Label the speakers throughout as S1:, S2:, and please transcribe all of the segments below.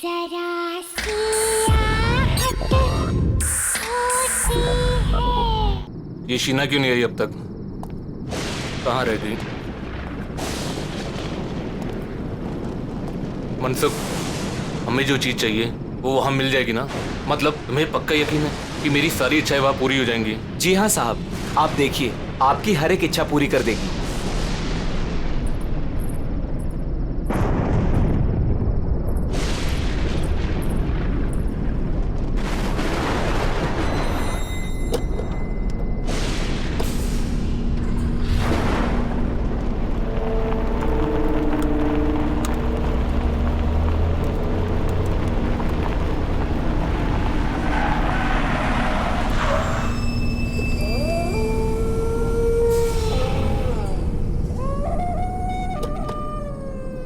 S1: जरा सी आहट होती है।
S2: ये शीना क्यों नहीं आई अब तक? कहाँ रह गई? मनसुख, हमें जो चीज चाहिए वो वहां मिल जाएगी ना? मतलब तुम्हें पक्का यकीन है कि मेरी सारी इच्छाएं वहां पूरी हो जाएंगी?
S3: जी हाँ साहब, आप देखिए, आपकी हर एक इच्छा पूरी कर देगी।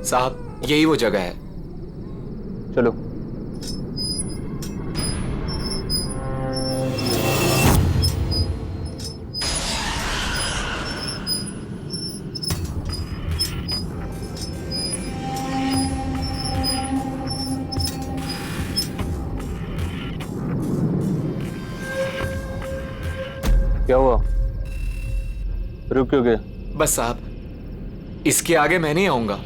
S3: साहब, यही वो जगह है।
S2: चलो। क्या हुआ? रुक क्यों गए?
S3: बस साहब, इसके आगे मैं नहीं आऊंगा।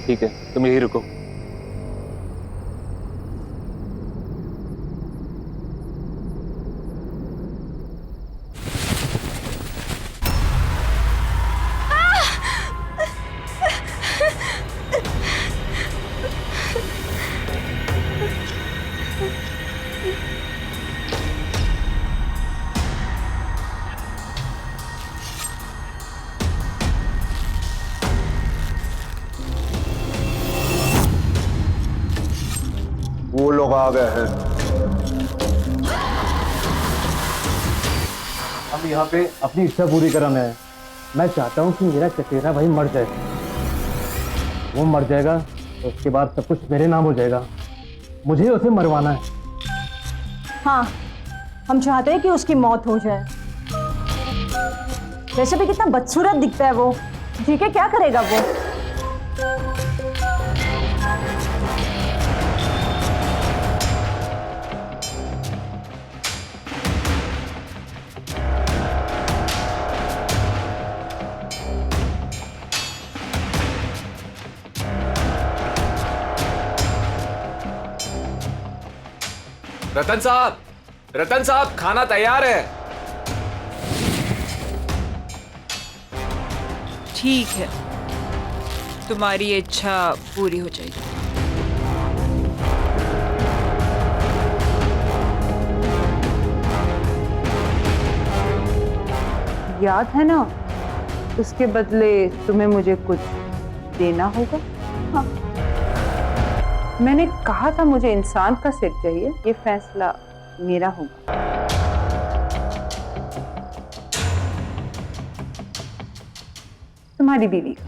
S2: ठीक है, तुम यही रुको।
S4: वो लोग आ गए हैं। हम यहाँ पे अपनी इच्छा पूरी कराना है। मैं चाहता हूँ कि मेरा चचेरा भाई मर जाए। वो मर जाएगा तो उसके बाद सब कुछ मेरे नाम हो जाएगा। मुझे उसे मरवाना है।
S5: हाँ, हम चाहते हैं कि उसकी मौत हो जाए। वैसे भी कितना बदसूरत दिखता है वो। जी के क्या करेगा वो?
S3: रतन साहब, खाना तैयार है।
S6: ठीक है, तुम्हारी इच्छा पूरी हो जाएगी।
S7: याद है ना, उसके बदले तुम्हें मुझे कुछ देना होगा। हाँ, मैंने कहा था मुझे इंसान का सिर चाहिए। ये फैसला मेरा होगा। तुम्हारी बीवी का।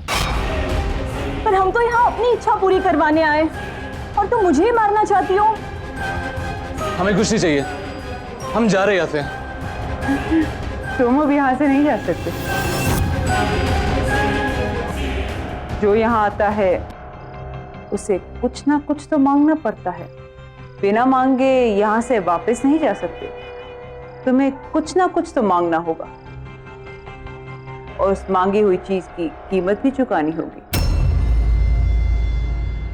S5: पर हम तो यहाँ अपनी इच्छा पूरी करवाने आए और तुम मुझे ही मारना चाहती हो।
S2: हमें कुछ नहीं चाहिए, हम जा रहे हैं यहाँ से।
S7: तुम अब यहाँ से नहीं जा सकते। जो यहाँ आता है उसे कुछ ना कुछ तो मांगना पड़ता है। बिना मांगे यहाँ से वापस नहीं जा सकते। तुम्हें कुछ ना कुछ तो मांगना होगा और उस मांगी हुई चीज की कीमत भी चुकानी होगी,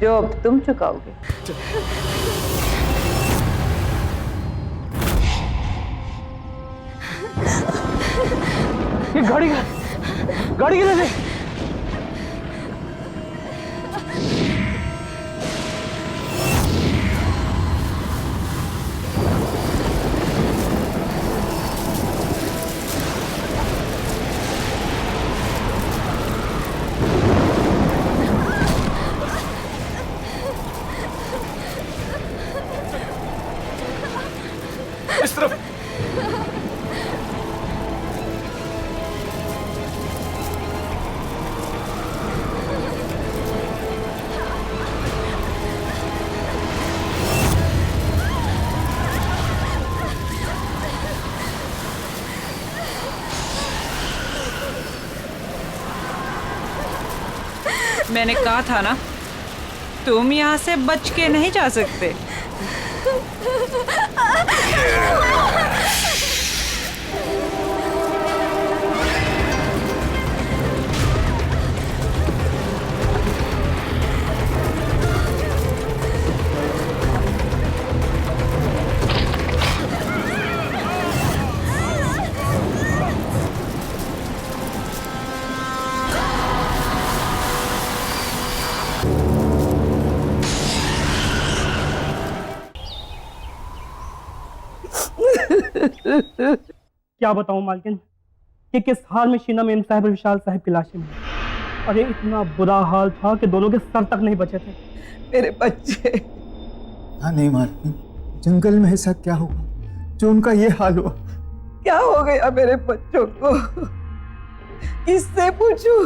S7: जो अब तुम चुकाओगे।
S4: ये गाड़ी किधर से?
S3: इस तरफ।
S6: मैंने कहा था ना, तुम यहाँ से बच के नहीं जा सकते।
S4: क्या बताऊं मालकिन कि किस हाल में शीना मेम साहब और विशाल साहब की लाशें मिली। अरे इतना बुरा हाल था कि दोनों के सर तक नहीं बचे थे।
S8: मेरे बच्चे।
S9: हाँ नहीं मालकिन, जंगल में ऐसा क्या हुआ जो उनका ये हाल हुआ?
S8: क्या हो गया मेरे बच्चों को? किससे पूछूं?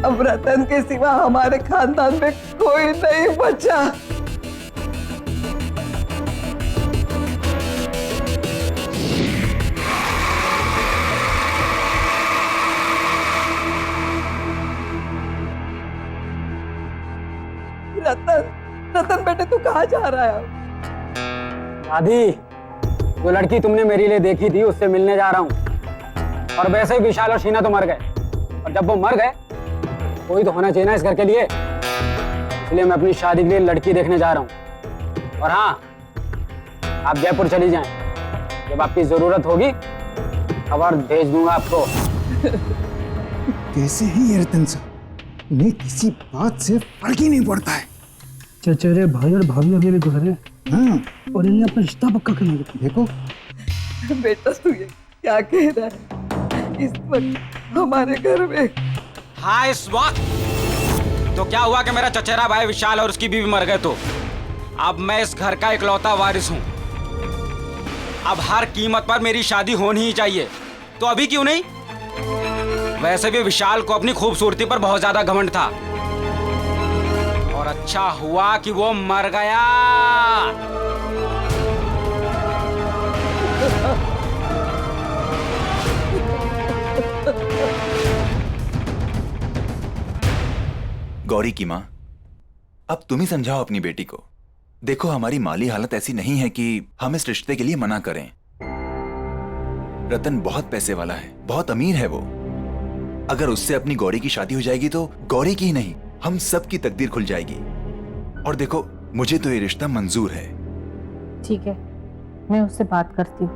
S8: अब रतन के सिवा हमारे खानदान में कोई नहीं बचा। रतन बेटे तू कहाँ जा रहा है?
S10: दादी, जो लड़की तुमने मेरे लिए देखी थी उससे मिलने जा रहा हूँ। और वैसे ही विशाल और शीना तो मर गए, और जब वो मर गए कोई तो होना चाहिए ना इस घर के लिए, इसलिए मैं अपनी शादी के लिए लड़की देखने जा रहा हूँ। और हाँ, आप जयपुर चली जाएं, जब आपकी जरूरत होगी खबर भेज दूंगा आपको।
S9: कैसे है ये रतन साहब, उन्हें किसी बात से फर्क ही नहीं पड़ता है।
S4: चचेरे भाई और भाभी अभी भी गुजरे,
S9: हाँ,
S4: और इन्हें अपना रिश्ता पक्का करना है।
S9: देखो
S8: बेटा तू ये क्या कह रहा है? इस वक्त हमारे घर में।
S10: हाँ, इस वक्त तो क्या हुआ कि मेरा चचेरा भाई विशाल और उसकी बीवी मर गए, तो अब मैं इस घर का इकलौता वारिस हूँ। अब हर कीमत पर मेरी शादी होनी ही चाहिए, तो अभी क्यों नहीं? वैसे भी विशाल को अपनी खूबसूरती पर बहुत ज्यादा घमंड था, और अच्छा हुआ कि वो मर गया।
S11: गौरी की माँ, अब तुम ही समझाओ अपनी बेटी को। देखो, हमारी माली हालत ऐसी नहीं है कि हम इस रिश्ते के लिए मना करें। रतन बहुत पैसे वाला है, बहुत अमीर है वो। अगर उससे अपनी गौरी की शादी हो जाएगी तो गौरी की ही नहीं, हम सब की तकदीर खुल जाएगी। और देखो, मुझे तो ये रिश्ता मंजूर है।
S7: ठीक है, मैं उससे बात करती हूँ।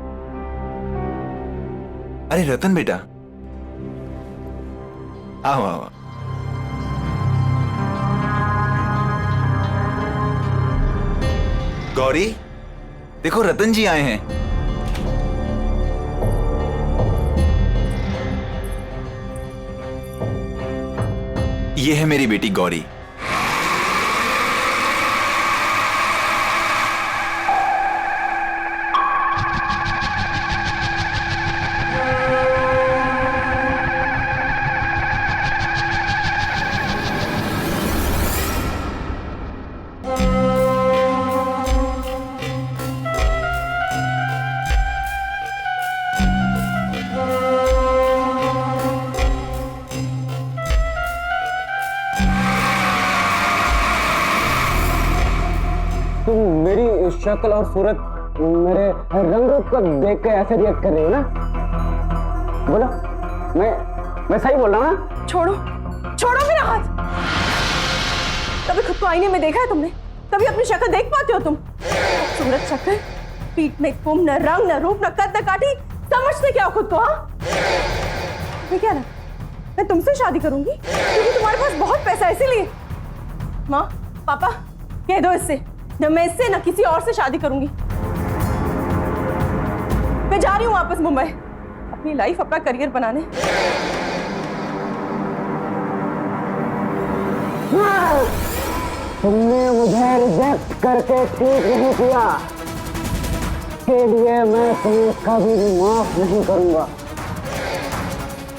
S11: अरे रतन बेटा, आओ आओ। गौरी, देखो रतन जी आए हैं। ये है मेरी बेटी गौरी।
S10: तुम मेरी शक्ल और सूरत, मेरे रंग रूप को देख के ऐसे रिएक्ट कर रही हो ना? बोलो, मैं सही बोल रहा हूँ ना?
S5: छोड़ो छोड़ो मेरा हाथ। कभी खुद को आईने में देखा है तुमने? कभी अपनी शक्ल देख पाते हो तुम? सूरत शक्ल, पीठ में कुम, न रंग न रूप न कद न काठी, समझते क्या हो खुद को? हाँ, मैं क्या ना, मैं तुमसे शादी करूंगी क्योंकि तुम्हारे पास बहुत पैसा है, इसीलिए। माँ पापा कह दो इससे, न मैं इससे न किसी और से शादी करूंगी। मैं जा रही हूँ वापस मुंबई अपनी लाइफ अपना करियर बनाने।
S10: तुमने मुझे रिजेक्ट करके ठीक नहीं किया, इसके लिए मैं तुम्हें कभी भी माफ नहीं करूंगा।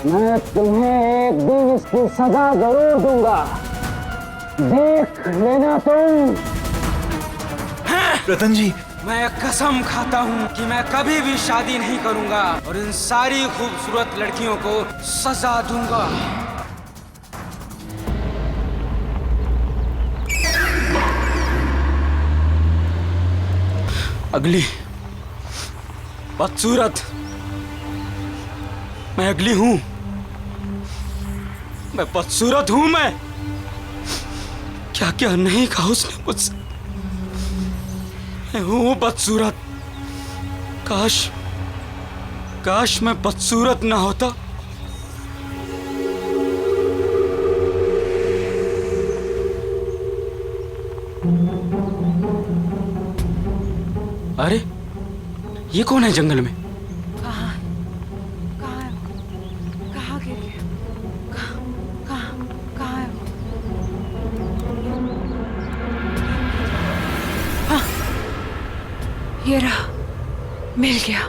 S10: मैं तुम्हें एक दिन इसकी सजा जरूर दूंगा, देख लेना तुम।
S11: रतन जी,
S12: मैं कसम खाता हूँ कि मैं कभी भी शादी नहीं करूंगा और इन सारी खूबसूरत लड़कियों को सजा दूंगा। अगली बदसूरत, मैं अगली हूं, मैं बदसूरत हूं। मैं क्या क्या नहीं कहा उसने मुझसे, मैं हूं बदसूरत। काश मैं बदसूरत ना होता। अरे ये कौन है जंगल में?
S6: कहाँ गिर गया? कहाँ है वो? हाँ, ये रहा, मिल गया।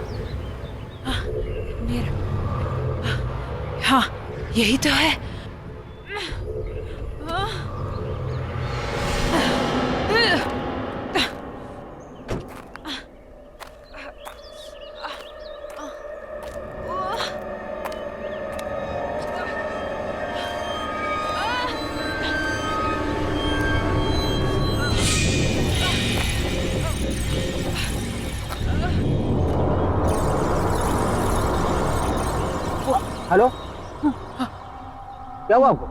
S6: हाँ, मेरा, हाँ, यही तो है।
S10: हेलो, क्या हुआ आपको?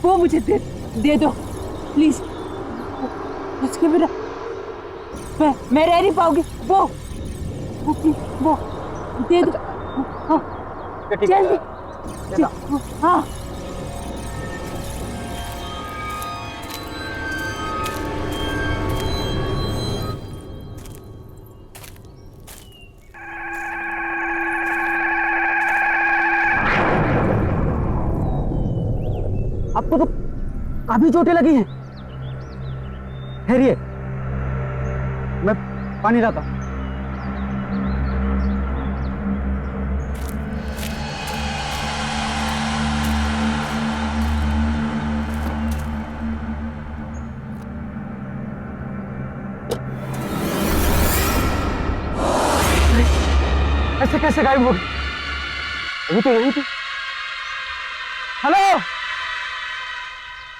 S5: वो मुझे दे दो प्लीज। उसके बिना मैं रह नहीं पाऊंगी। वो दे दो। हाँ, जल्दी। हाँ,
S10: आपको तो काफी चोटें लगी हैं। ठहरिए, मैं पानी लाता हूं। ऐसे कैसे गायब हो गई? अभी तो यहीं थी। हेलो,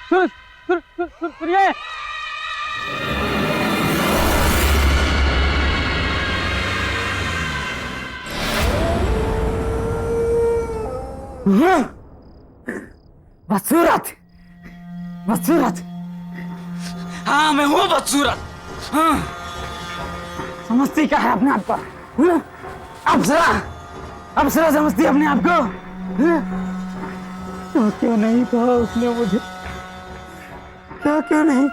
S10: सुनिए। बदसूरत, बदसूरत।
S12: हाँ, मैं हूँ बदसूरत। हाँ,
S10: समझती क्या है अपने आप को? अप्सरा समझती है अपने आप को? तो क्यों नहीं कहा उसने मुझे? क्या क्यों नहीं?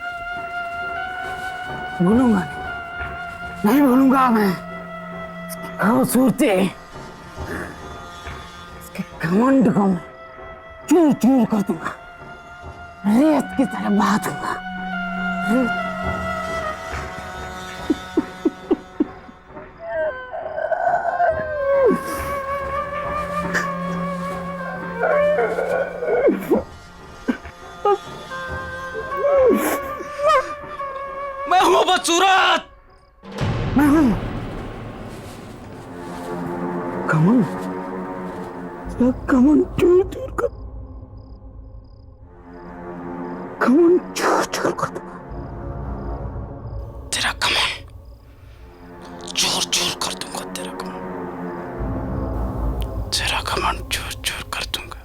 S10: भूलूंगा नहीं भूलूंगा मैं। खूबसूरती, इसके घमंड को मैं चूर चूर कर दूंगा, रेत की तरह बहा दूंगा।
S12: मैं हूँ बदसूरत।
S10: मैं हूँ कमन, कमन चूर चूर कर, कमन चूर चूर कर दूंगा।
S12: तेरा कमन चूर चूर कर दूंगा। तेरा कमन चूर चूर कर दूंगा।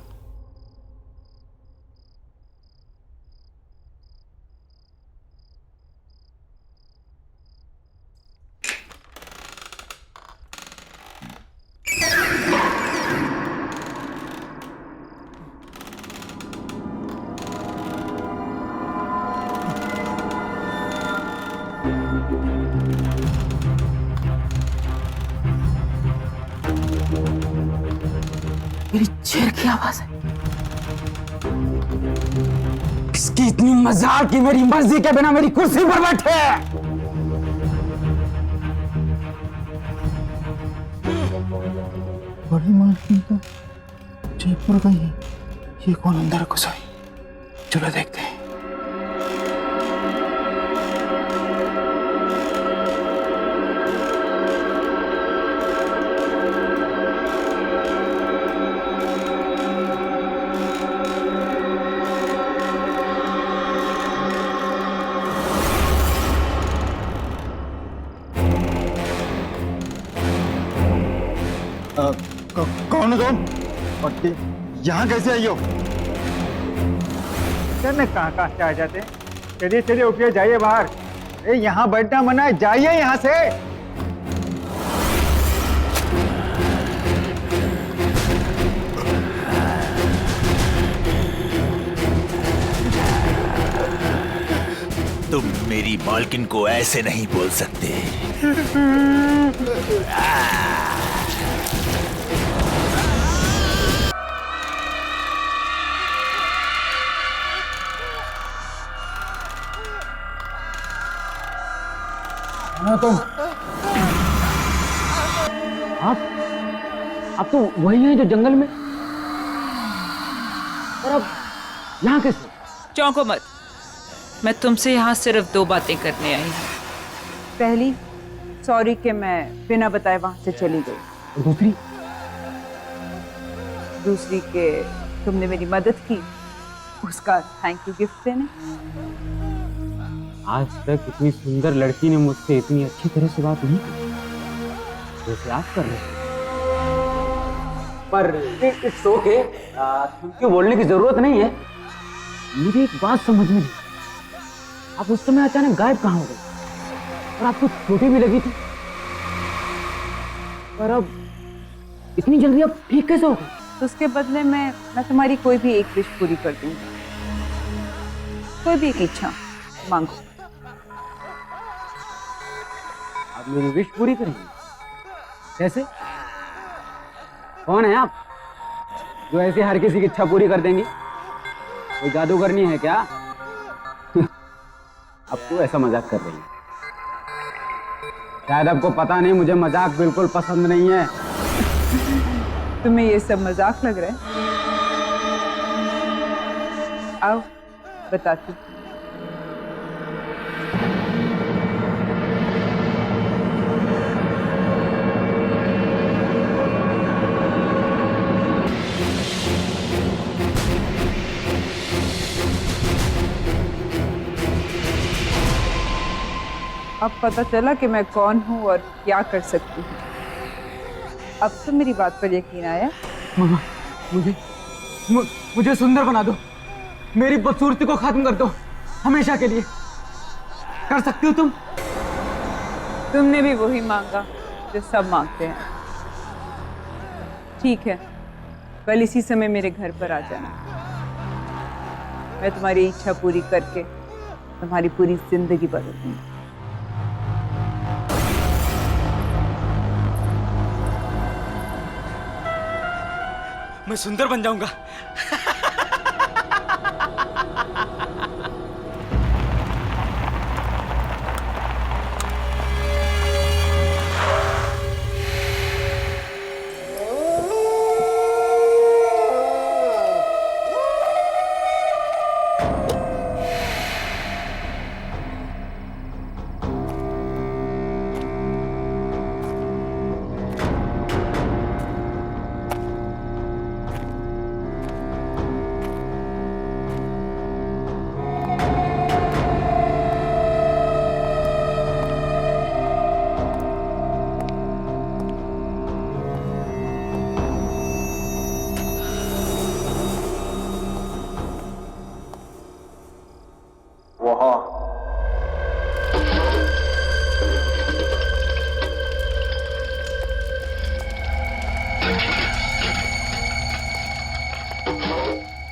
S12: मेरी चेयर की आवाज है। इसकी इतनी मजाल कि मेरी मर्जी के बिना मेरी कुर्सी पर बैठे।
S9: बड़ी मालकिन तो जयपुर गई है। ये कौन अंदर घुस आई? चलो देखते हैं। कौन हो तुम? और यहाँ कैसे आई हो?
S10: सर मैं कहाँ से आ जाते? चलिए चलिए उठिए, जाइए बाहर। अरे यहाँ बैठना मना है, जाइए यहाँ से।
S11: तुम मेरी मालकिन को ऐसे नहीं बोल सकते।
S10: तुम आप तो वही हैं जो जंगल में, और अब यहाँ कैसे?
S6: चौंको मत, मैं तुमसे यहाँ सिर्फ 2 बातें करने आई हूँ।
S7: पहली, सॉरी कि मैं बिना बताए वहां से चली गई।
S10: दूसरी?
S7: दूसरी कि तुमने मेरी मदद की, उसका थैंक यू गिफ्ट देने।
S10: आज तक इतनी सुंदर लड़की ने मुझसे इतनी अच्छी तरह से बात नहीं की जैसे आप कर रहे हैं। पर इट्स ओके, क्यों बोलने की जरूरत नहीं है। मुझे एक बात समझ में नहीं, आप उस समय अचानक गायब कहाँ हो गए? और आपको चोटें भी लगी थी, पर अब इतनी जल्दी आप ठीक कैसे हो गए?
S7: उसके बदले में मैं तुम्हारी कोई भी एक विश पूरी कर दूंगी। कोई भी एक इच्छा मांगो।
S10: आप मेरी विश पूरी करेंगे? कैसे? कौन है आप जो ऐसे हर किसी की इच्छा पूरी कर देंगी? कोई जादूगरनी है क्या? अब तो ऐसा मजाक कर रही है। शायद आपको पता नहीं, मुझे मजाक बिल्कुल पसंद नहीं है।
S7: तुम्हें ये सब मजाक लग रहा है? आओ बताती। अब पता चला कि मैं कौन हूँ और क्या कर सकती हूँ। अब तो मेरी बात पर यकीन आया।
S10: मामा, मुझे सुंदर बना दो, मेरी बदसूरती को खत्म कर दो, हमेशा के लिए। कर सकती हो तुम?
S7: तुमने भी वही मांगा जो सब मांगते हैं। ठीक है, कल इसी समय मेरे घर पर आ जाना। मैं तुम्हारी इच्छा पूरी करके तुम्हारी पूरी जिंदगी बदल दूंगी।
S12: मैं सुंदर बन जाऊंगा।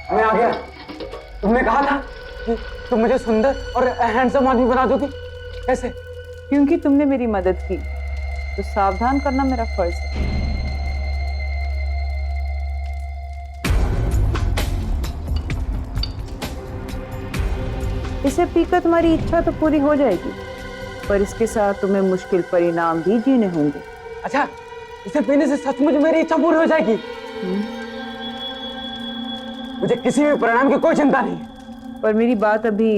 S10: मैं आ गया। तुमने कहा था कि तुम मुझे सुंदर और हैंडसम आदमी बना दोगी। कैसे?
S7: क्योंकि तुमने मेरी मदद की, तो सावधान करना मेरा फर्ज है। इसे पीकर तुम्हारी इच्छा तो पूरी हो जाएगी, पर इसके साथ तुम्हें मुश्किल परिणाम भी जीने होंगे।
S10: अच्छा, इसे पीने से सचमुच मेरी इच्छा पूरी हो जाएगी? मुझे किसी भी परिणाम की कोई चिंता नहीं है।
S7: पर मेरी बात अभी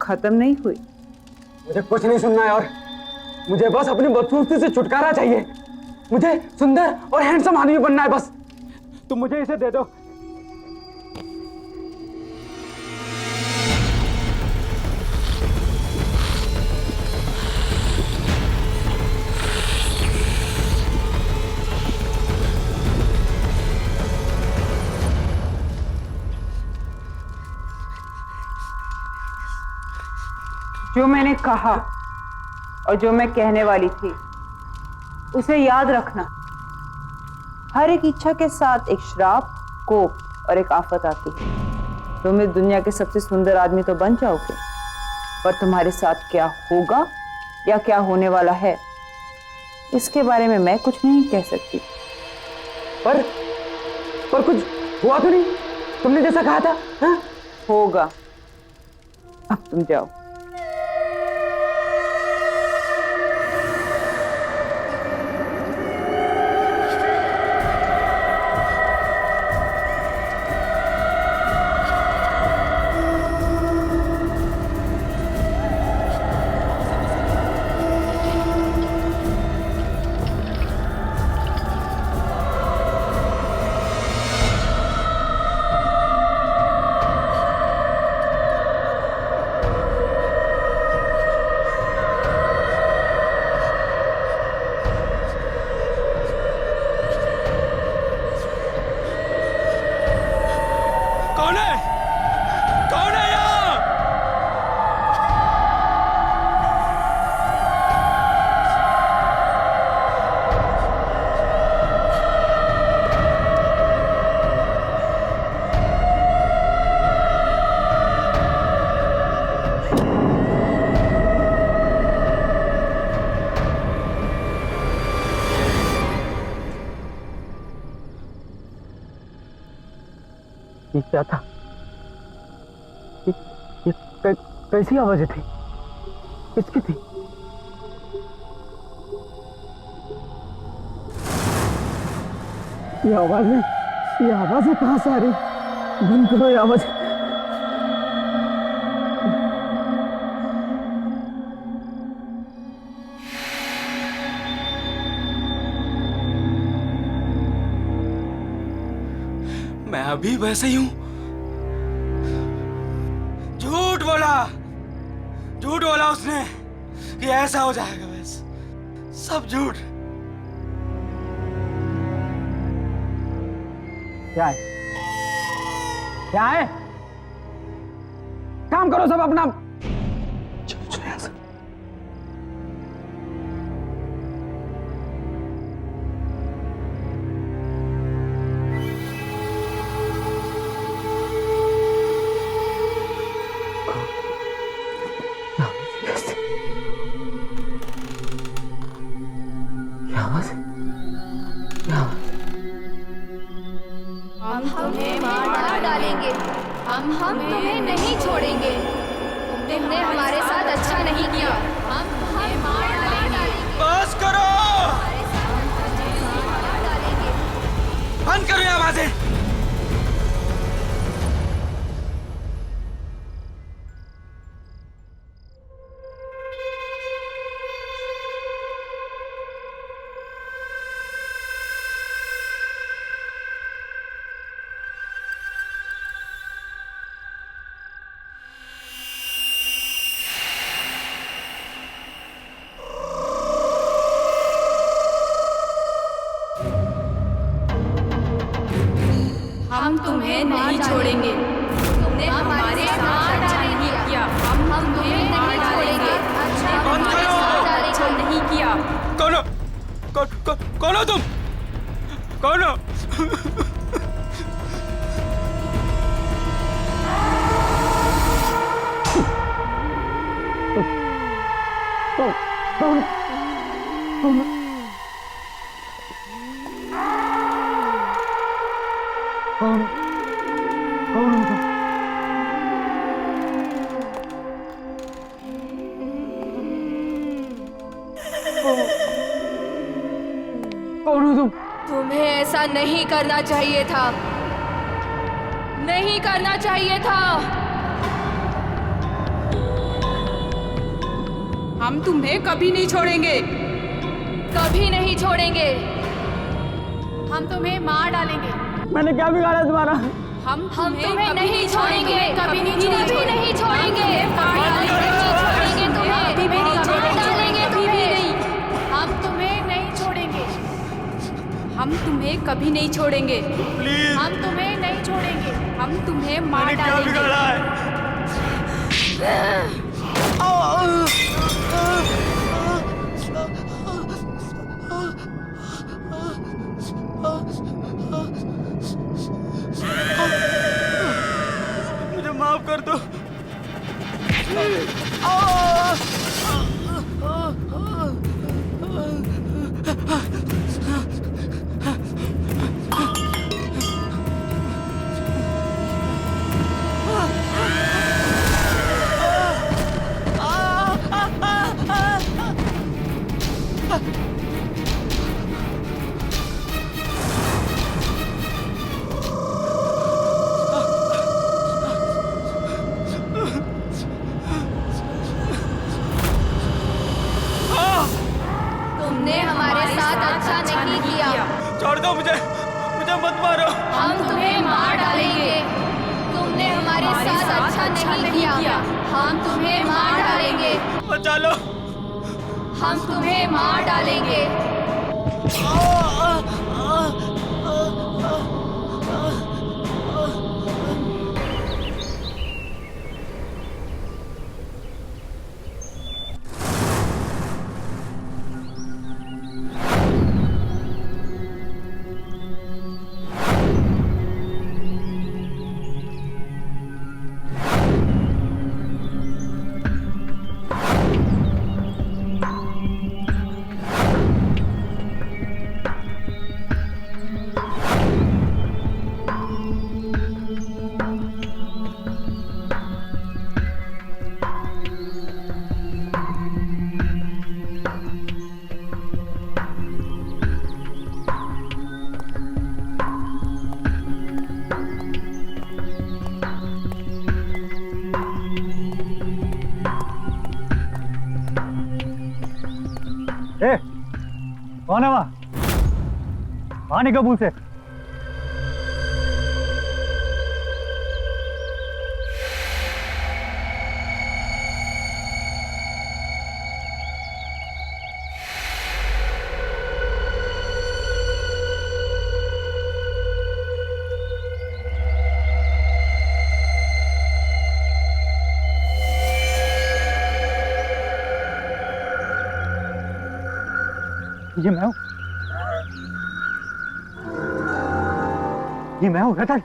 S7: खत्म नहीं हुई।
S10: मुझे कुछ नहीं सुनना है और मुझे बस अपनी बदसूरती से छुटकारा चाहिए। मुझे सुंदर और हैंडसम आदमी बनना है बस। तुम मुझे इसे दे दो।
S7: जो मैंने कहा और जो मैं कहने वाली थी उसे याद रखना। हर एक इच्छा के साथ एक श्राप, कोप और एक आफत आती है। तुम इस दुनिया के सबसे सुंदर आदमी तो बन जाओगे, पर तुम्हारे साथ क्या होगा या क्या होने वाला है इसके बारे में मैं कुछ नहीं कह सकती।
S10: पर कुछ हुआ तो नहीं? तुमने जैसा कहा था। हाँ?
S7: होगा। अब तुम जाओ।
S10: ये क्या था? ये कैसी आवाजें थी? किसकी थी? ये आवाजें कहाँ से आ रही? बंद करो ये आवाज।
S12: मैं अभी वैसे ही हूं। झूठ बोला उसने कि ऐसा हो जाएगा। बस सब झूठ।
S10: क्या है? क्या है? काम करो सब अपना। चलो यहां से।
S1: हम तुम्हें मार डालेंगे। हम तुम्हें नहीं छोड़ेंगे। तुमने हमारे साथ अच्छा नहीं किया। हम तुम्हें मार डालेंगे।
S12: बस करो। बंद करो ये आवाजें।
S1: हम तुम्हें नहीं छोड़ेंगे। तुमने हमारे साथ अच्छा नहीं किया। हम तुम्हें नहीं छोड़ेंगे। अच्छा नहीं किया।
S12: कौन हो तुम? कौन हो?
S10: कौन हो तुम?
S1: तुम्हें ऐसा नहीं करना चाहिए था, नहीं करना चाहिए था।
S6: हम तुम्हें कभी नहीं छोड़ेंगे,
S1: कभी नहीं छोड़ेंगे। हम तुम्हें मार डालेंगे।
S10: मैंने क्या बिगाड़ा तुम्हारा?
S1: हम तुम्हें नहीं छोड़ेंगे, कभी नहीं छोड़ेंगे, मार डालेंगे तुम्हें। हम तुम्हें नहीं छोड़ेंगे, हम तुम्हें कभी नहीं छोड़ेंगे। प्लीज, हम तुम्हें नहीं छोड़ेंगे, हम तुम्हें मार डालेंगे।
S12: मुझे माफ कर दो।
S1: तुमने हमारे साथ अच्छा नहीं किया।
S12: छोड़ दो मुझे, मुझे मत मारो।
S1: हम तुम्हें मार डालेंगे। तुमने हमारे साथ अच्छा नहीं किया। हम तुम्हें मार डालेंगे।
S12: बचा लो।
S1: हम तुम्हें मार डालेंगे।
S4: कौन है वहाँ? वहाँ निकल मुंह से। ये मैं हूँ, ये मैं हूँ रतन।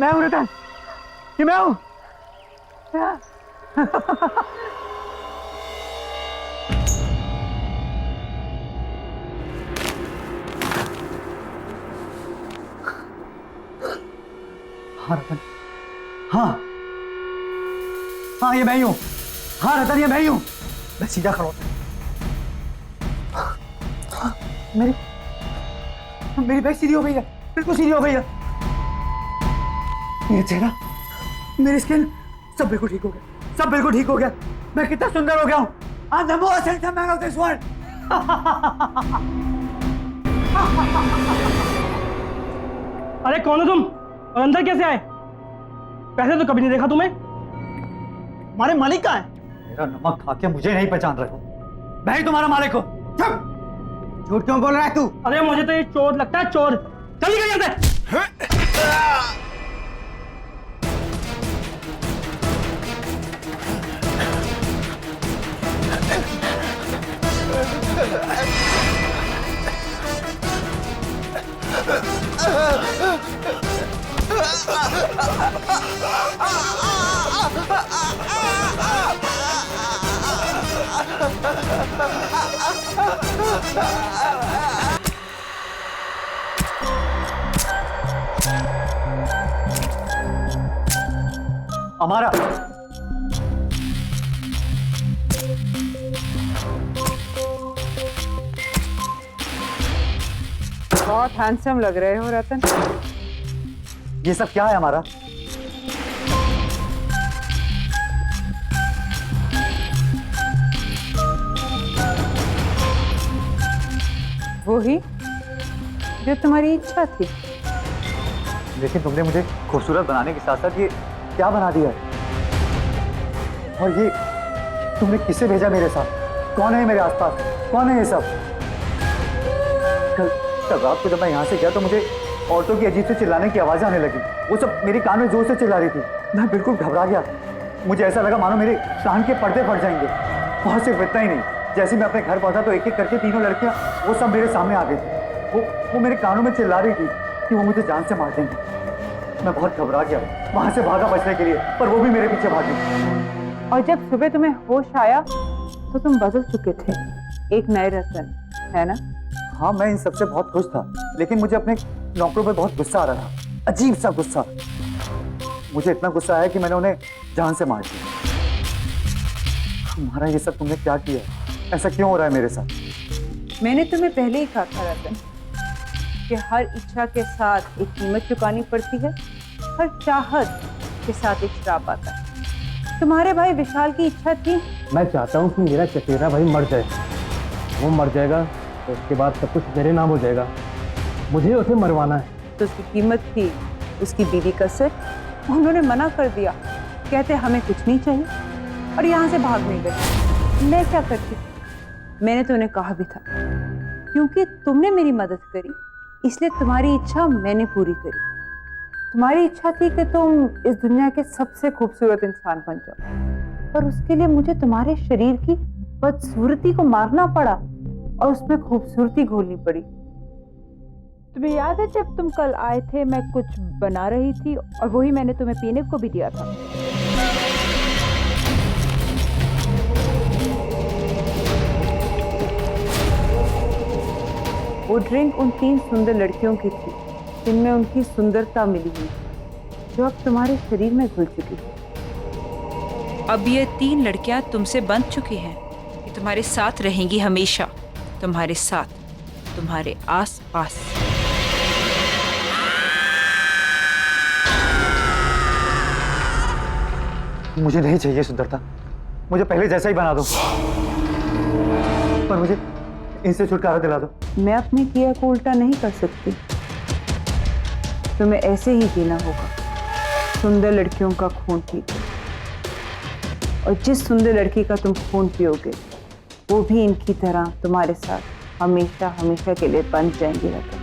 S4: मैं हूँ रतन, ये मैं हूँ। हाँ रतन, हाँ हाँ, ये मैं ही हूँ। हाँ रतन, ये मैं ही हूँ। मैं सीधा खड़ा होता। मेरी बैग सीधी हो गई है, बिल्कुल सीधी हो गई है। मेरा चेहरा, मेरी स्किन, सब बिल्कुल ठीक हो गया, सब बिल्कुल ठीक हो गया। मैं कितना सुंदर हो गया हूँ। I'm the most handsome man of this world.
S13: अरे कौन हो तुम और अंदर कैसे आए? पहले तो कभी नहीं देखा तुम्हें।
S4: हमारे मालिक कहाँ है? मेरा नमक खा के मुझे नहीं पहचान रहे हो। मैं ही तुम्हारा मालिक हूँ। झूठ क्यों बोल रहा है तू?
S13: अरे मुझे तो ये चोर लगता है, चोर। चल निकल यहाँ से।
S4: हमारा
S7: बहुत हैंडसम लग रहे हो रतन।
S9: ये सब क्या है हमारा?
S7: वो ही जो तुम्हारी इच्छा थी।
S9: लेकिन तुमने मुझे खूबसूरत बनाने के साथ साथ ये क्या बना दिया है? और ये तुमने किसे भेजा मेरे साथ? कौन है मेरे आसपास? कौन है ये सब? कल रात को जब मैं यहाँ से गया तो मुझे औरतों की अजीब से चिल्लाने की आवाजें आने लगी। वो सब मेरे कान में जोर से चिल्ला रही थी। मैं बिल्कुल घबरा गया। मुझे ऐसा लगा मानो मेरे कान के पर्दे फट जाएंगे। और सिर्फ इतना ही नहीं, जैसे मैं अपने घर पहुंचा तो एक एक करके तीनों लड़कियां वो सब मेरे सामने आ गई थी। वो मेरे कानों में चिल्ला रही थी कि वो मुझे जान से मार देंगे। मैं बहुत घबरा गया, वहां से भागा बचने के लिए, पर वो भी मेरे पीछे भागी।
S7: और जब सुबह तुम्हें होश आया तो तुम बदल चुके थे, एक नए रतन, है ना?
S9: हाँ, मैं इन सबसे बहुत खुश था, लेकिन मुझे अपने नौकरों पर बहुत गुस्सा आ रहा था, अजीब सा गुस्सा। मुझे इतना गुस्सा आया कि मैंने उन्हें जान से मार दिया। तुम्हारा ये सब तुमने क्या किया? ऐसा क्यों हो रहा है मेरे साथ?
S7: मैंने तुम्हें पहले ही कहा था रतन कि हर इच्छा के साथ एक कीमत चुकानी पड़ती है, हर चाहत के साथ एक श्राप आता है। तुम्हारे भाई विशाल की इच्छा थी।
S4: मैं चाहता हूँ कि मेरा चचेरा भाई मर जाए। वो मर जाएगा तो उसके बाद सब कुछ मेरे नाम हो जाएगा। मुझे उसे मरवाना है।
S7: तो उसकी कीमत थी उसकी बीवी का सिर। उन्होंने मना कर दिया, कहते हमें कुछ नहीं चाहिए, और यहाँ से भागने गए। मैं क्या करती? मैंने तो उन्हें कहा भी था, क्योंकि तुमने मेरी मदद करी इसलिए तुम्हारी इच्छा मैंने पूरी करी। तुम्हारी इच्छा थी कि तुम इस दुनिया के सबसे खूबसूरत इंसान बन जाओ, पर उसके लिए मुझे तुम्हारे शरीर की बदसूरती को मारना पड़ा और उसमें खूबसूरती घोलनी पड़ी। तुम्हें याद है जब तुम कल आए थे, मैं कुछ बना रही थी और वही मैंने तुम्हें पीने को भी दिया था। वो ड्रिंक उन 3 सुंदर लड़कियों की थी जिनमें उनकी सुंदरता मिली हुई, जो अब तुम्हारे शरीर में घुल चुकी है।
S6: अब ये 3 लड़कियां तुमसे बंध चुकी हैं, ये तुम्हारे साथ रहेंगी हमेशा, तुम्हारे साथ, तुम्हारे आस पास।
S9: मुझे नहीं चाहिए सुंदरता, मुझे पहले जैसा ही बना दो, पर मुझे इनसे छुटकारा दिला दो।
S7: मैं अपने किया को उल्टा नहीं कर सकती, तुम्हें ऐसे ही जीना होगा, सुंदर लड़कियों का खून पीकर। और जिस सुंदर लड़की का तुम खून पियोगे वो भी इनकी तरह तुम्हारे साथ हमेशा हमेशा के लिए बंध जाएंगे रतन।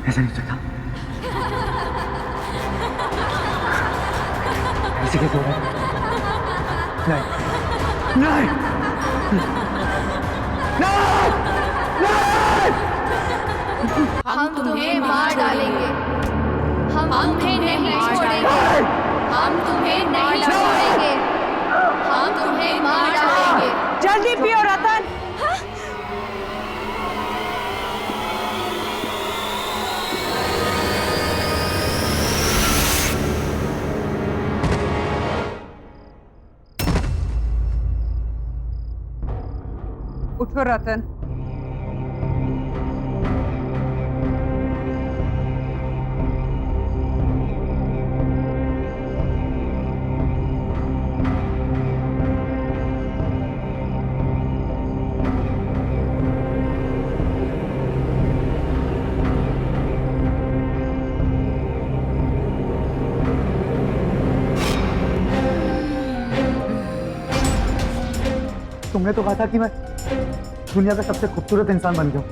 S9: ऐसा नहीं चलता। ऐसे कैसे हो रहा है? नहीं, नहीं,
S1: हम तुम्हें मार डालेंगे, हम तुम्हें नहीं छोड़ेंगे, हम तुम्हें नहीं छोड़ेंगे, हम तुम्हें मार डालेंगे।
S7: जल्दी पियो रतन। उठो रतन।
S9: तुमने तो कहा था कि मैं दुनिया का सबसे खूबसूरत इंसान बन गया हूं।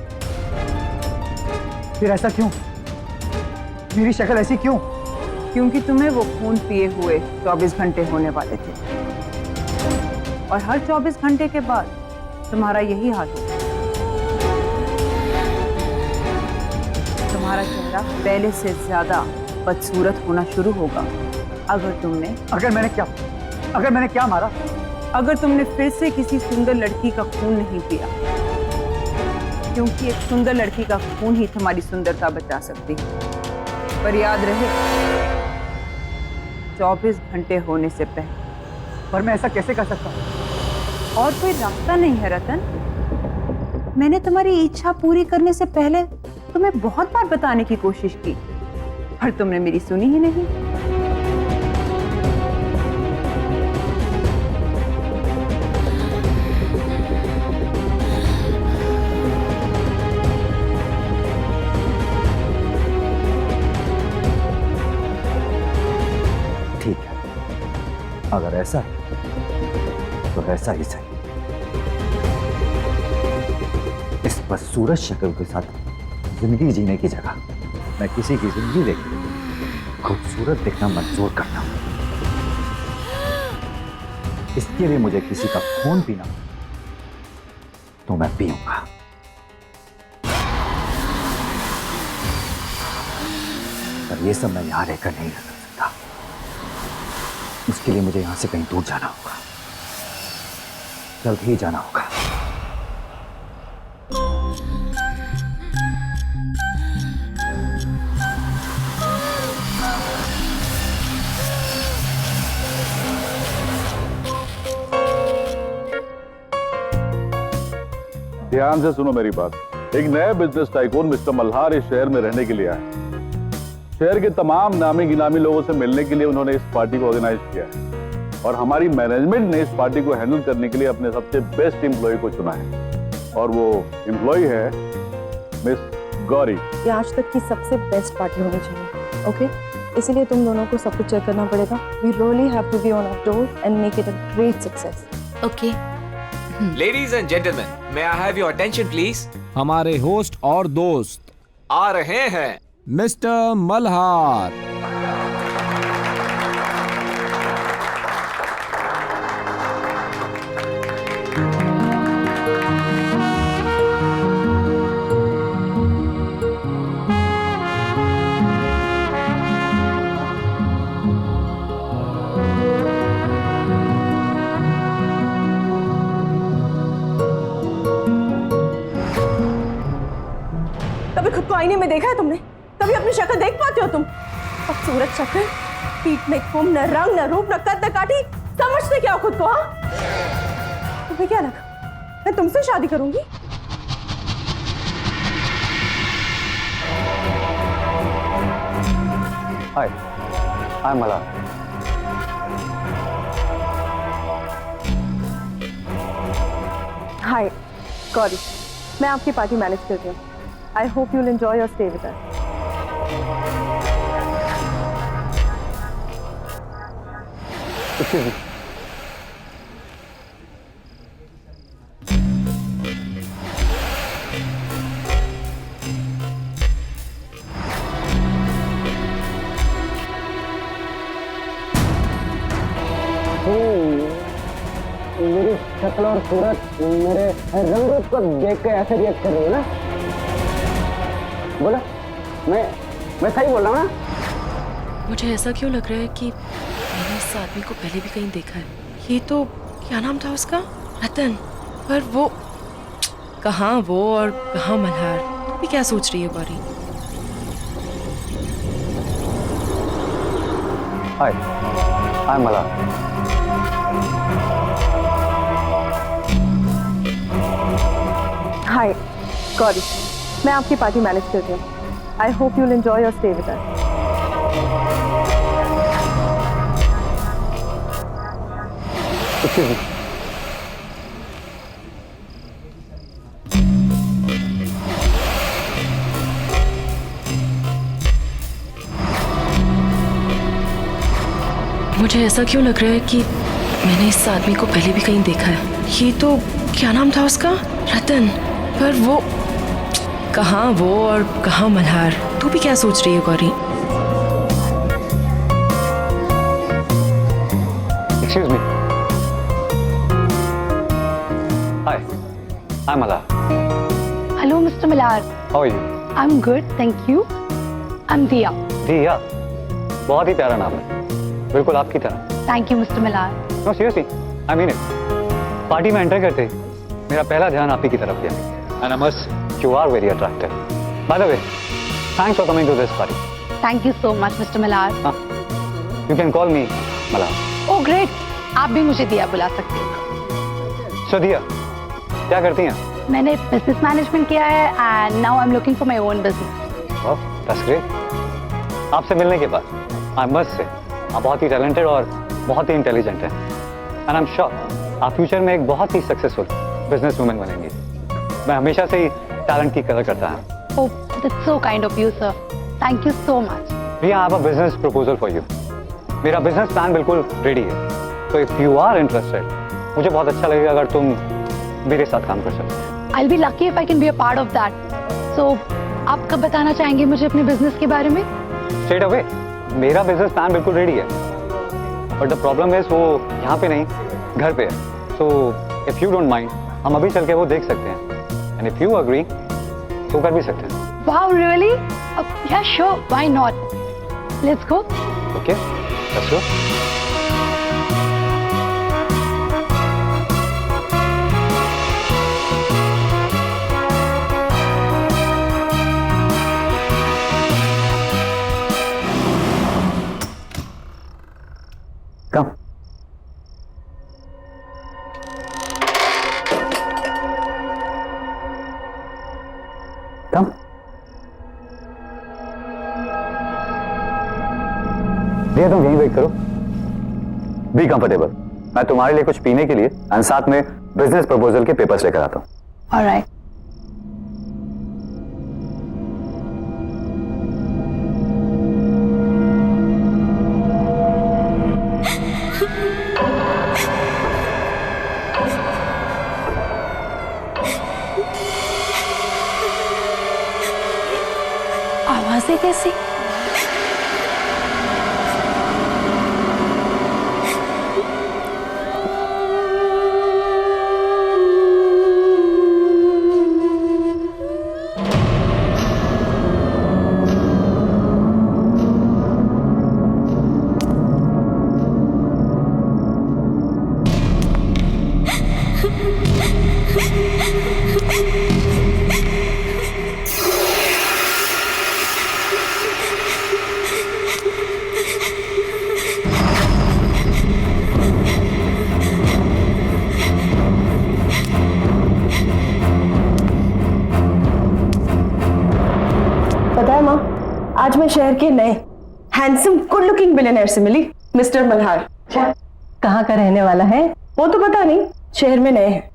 S9: फिर ऐसा क्यों? मेरी शक्ल ऐसी क्यों?
S7: क्योंकि तुम्हें वो खून पिए हुए 24 घंटे होने वाले थे, और हर 24 घंटे के बाद तुम्हारा यही हाल होगा। तुम्हारा चेहरा पहले से ज्यादा बदसूरत होना शुरू होगा अगर मैंने क्या मारा? अगर तुमने फिर से किसी सुंदर लड़की का खून नहीं पिया, क्योंकि एक सुंदर लड़की का खून ही तुम्हारी सुंदरता बचा सकती है। पर याद रहे, 24 घंटे होने से पहले।
S9: पर मैं ऐसा कैसे कर सकता हूँ?
S7: और कोई रास्ता नहीं है रतन। मैंने तुम्हारी इच्छा पूरी करने से पहले तुम्हें बहुत बार बताने की कोशिश की, पर तुमने मेरी सुनी ही नहीं।
S9: ठीक है, अगर ऐसा है तो ऐसा ही सही। इस बदसूरत शक्ल के साथ जिंदगी जीने की जगह मैं किसी की जिंदगी देखकर खूबसूरत दिखना मंजूर करता हूं। इसके लिए मुझे किसी का खून पीना तो मैं पीऊंगा। पर ये सब मैं यहां रहकर नहीं रह सकता। उसके लिए मुझे यहां से कहीं दूर जाना होगा, जल्द ही जाना होगा।
S14: ध्यान से सुनो मेरी बात। एक नए बिजनेस टाइकून मिस्टर मल्हार इस शहर में रहने के लिए आए। शहर के तमाम नामी गिनामी लोगों से मिलने के लिए उन्होंने इस पार्टी को ऑर्गेनाइज किया है, और हमारी मैनेजमेंट ने इस पार्टी को हैंडल करने के लिए अपने सबसे बेस्ट एम्प्लॉय को चुना है, और वो एम्प्लॉय है मिस गौरी।
S5: ये आज तक की सबसे बेस्ट पार्टी होनी चाहिए, ओके? इसीलिए तुम दोनों को सब कुछ चेक करना पड़ेगा। We really have to be on our toes and make it a great success.
S3: Okay. Ladies and gentleman, may I have your attention please?
S15: हमारे होस्ट और दोस्त
S3: आ रहे हैं,
S15: मिस्टर मल्हार।
S5: कभी खुद को आईने में देखा है तुमने? कभी अपनी शक्ल देख पाते हो तुम? खूबसूरत शक्ल, पीठ में कुम, न रंग न रूप न कद न काठी, समझते क्या हो खुद को? हाँ, तुम्हें क्या लगा मैं तुमसे शादी करूंगी?
S9: हाय, आई एम मल्हार।
S5: हाय गौरी, मैं आपकी पार्टी मैनेज कर रही हूँ। I hope you'll enjoy your stay with us.
S9: Excuse me.
S10: मेरी शक्ल और सूरत, मेरे रंग रूप को देख के ऐसे रिएक्ट कर रही है ना? बोला, मैं सही बोल रहा हूँ ना?
S16: मुझे ऐसा क्यों लग रहा है कि मैंने इस आदमी को पहले भी कहीं देखा है। ये तो, क्या नाम था उसका? रतन। पर वो कहाँ वो और कहाँ मल्हार? तू भी क्या सोच रही है गौरी?
S9: हाय, आई एम मल्हार।
S5: हाय गौरी, मैं आपकी पार्टी मैनेज कर रही हूँ। I hope you'll enjoy your stay with us.
S16: मुझे ऐसा क्यों लग रहा है कि मैंने इस आदमी को पहले भी कहीं देखा है। ये तो क्या नाम था उसका? रतन। पर वो कहाँ वो और कहाँ मल्हार? तू भी क्या सोच रही है Gauri?
S17: Excuse me. Hi, I'm Malhar.
S1: Hello, Mr. Malhar.
S17: How are you?
S1: I'm good, thank you. I'm Diya.
S17: दिया, बहुत ही प्यारा नाम है, बिल्कुल आपकी तरह।
S1: Thank you, Mr. Malhar.
S17: No, seriously, I mean it. Party में एंटर करते ही मेरा पहला ध्यान आप ही की तरफ गया। And I must, you are very attractive. By the way, thanks for coming to this party.
S1: Thank you so much, Mr. Malhar.
S17: You can call me Malhar.
S1: Oh, great. आप भी मुझे दिया बुला सकते हैं।
S17: So दिया, क्या करती हैं?
S1: मैंने बिजनेस मैनेजमेंट किया है and now I'm looking for my own business.
S17: Oh, that's great. आपसे मिलने के बाद I must say, आप बहुत ही टैलेंटेड और बहुत ही इंटेलिजेंट हैं। And I'm sure आप फ्यूचर में एक बहुत ही सक्सेसफुल बिजनेस वुमेन बनेंगी। मैं हमेशा से ही टैलेंट की कदर करता हूँ।
S1: Oh, that's so kind of you, sir. Thank you so much.
S17: We have a business proposal for you. मेरा बिजनेस प्लान बिल्कुल रेडी है। So if you are interested, मुझे बहुत अच्छा लगेगा अगर तुम मेरे साथ काम कर सकते।
S1: I'll be lucky if I can be a part of that. So, आप कब बताना चाहेंगे मुझे अपने बिजनेस के बारे में?
S17: Straight away. मेरा बिजनेस प्लान बिल्कुल रेडी है। But the problem is वो यहाँ पे नहीं, घर पे है। So if you don't mind, हम अभी चल के वो देख सकते हैं। And if you agree, तो कर भी सकते हैं।
S1: Wow, really? Yeah, sure. Why not? Let's go.
S17: Okay, let's go. Come. Come. भैया तुम यहीं वेट करो। Be comfortable. मैं तुम्हारे लिए कुछ पीने के लिए और साथ में बिजनेस प्रपोजल के पेपर्स लेकर आता हूँ।
S1: All right. आवाजें कैसी?
S5: पता है माँ, आज मैं शहर के नए हैंडसम गुड लुकिंग बिलियनर से मिली, मिस्टर मल्हार। कहाँ का रहने वाला है वो तो पता नहीं, शहर में नए हैं।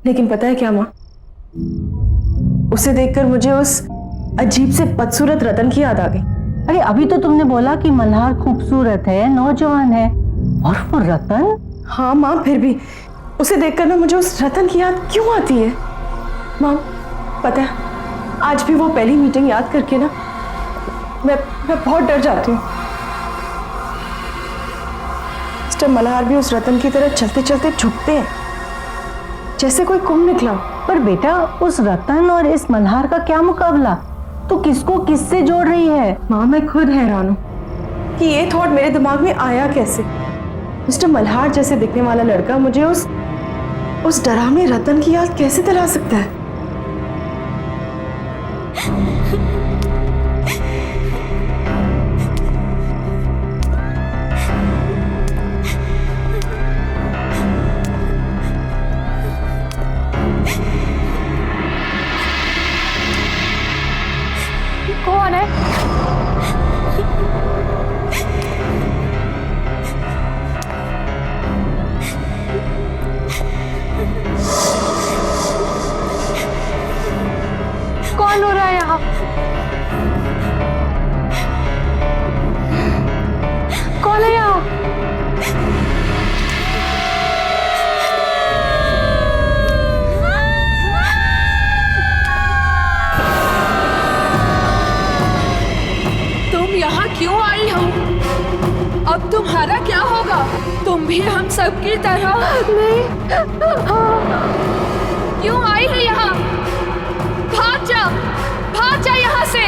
S5: लेकिन पता है क्या माँ, उसे देखकर मुझे उस अजीब से बदसूरत रतन की याद आ गई।
S7: अरे अभी तो तुमने बोला कि मल्हार खूबसूरत है, नौजवान है, और वो रतन?
S5: हाँ माँ, फिर भी उसे देखकर ना मुझे उस रतन की याद क्यों आती है माँ? पता है, आज भी वो पहली मीटिंग याद करके ना मैं बहुत डर जाती हूँ। मिस्टर मल्हार भी उस रतन की तरह चलते चलते झुकते हैं जैसे कोई कुंभ निकला।
S7: पर बेटा, उस रतन और इस मल्हार का क्या मुकाबला? तू किसको किससे जोड़ रही है?
S5: माँ, मैं खुद हैरान हूँ कि ये थॉट मेरे दिमाग में आया कैसे। मिस्टर मल्हार जैसे दिखने वाला लड़का मुझे उस डरावने रतन की याद कैसे दिला सकता है?
S1: कौन है? कौन हो रहा है यहाँ? तुम भी हम सबकी तरह नहीं क्यों आई है यहाँ? भाग जा यहाँ से।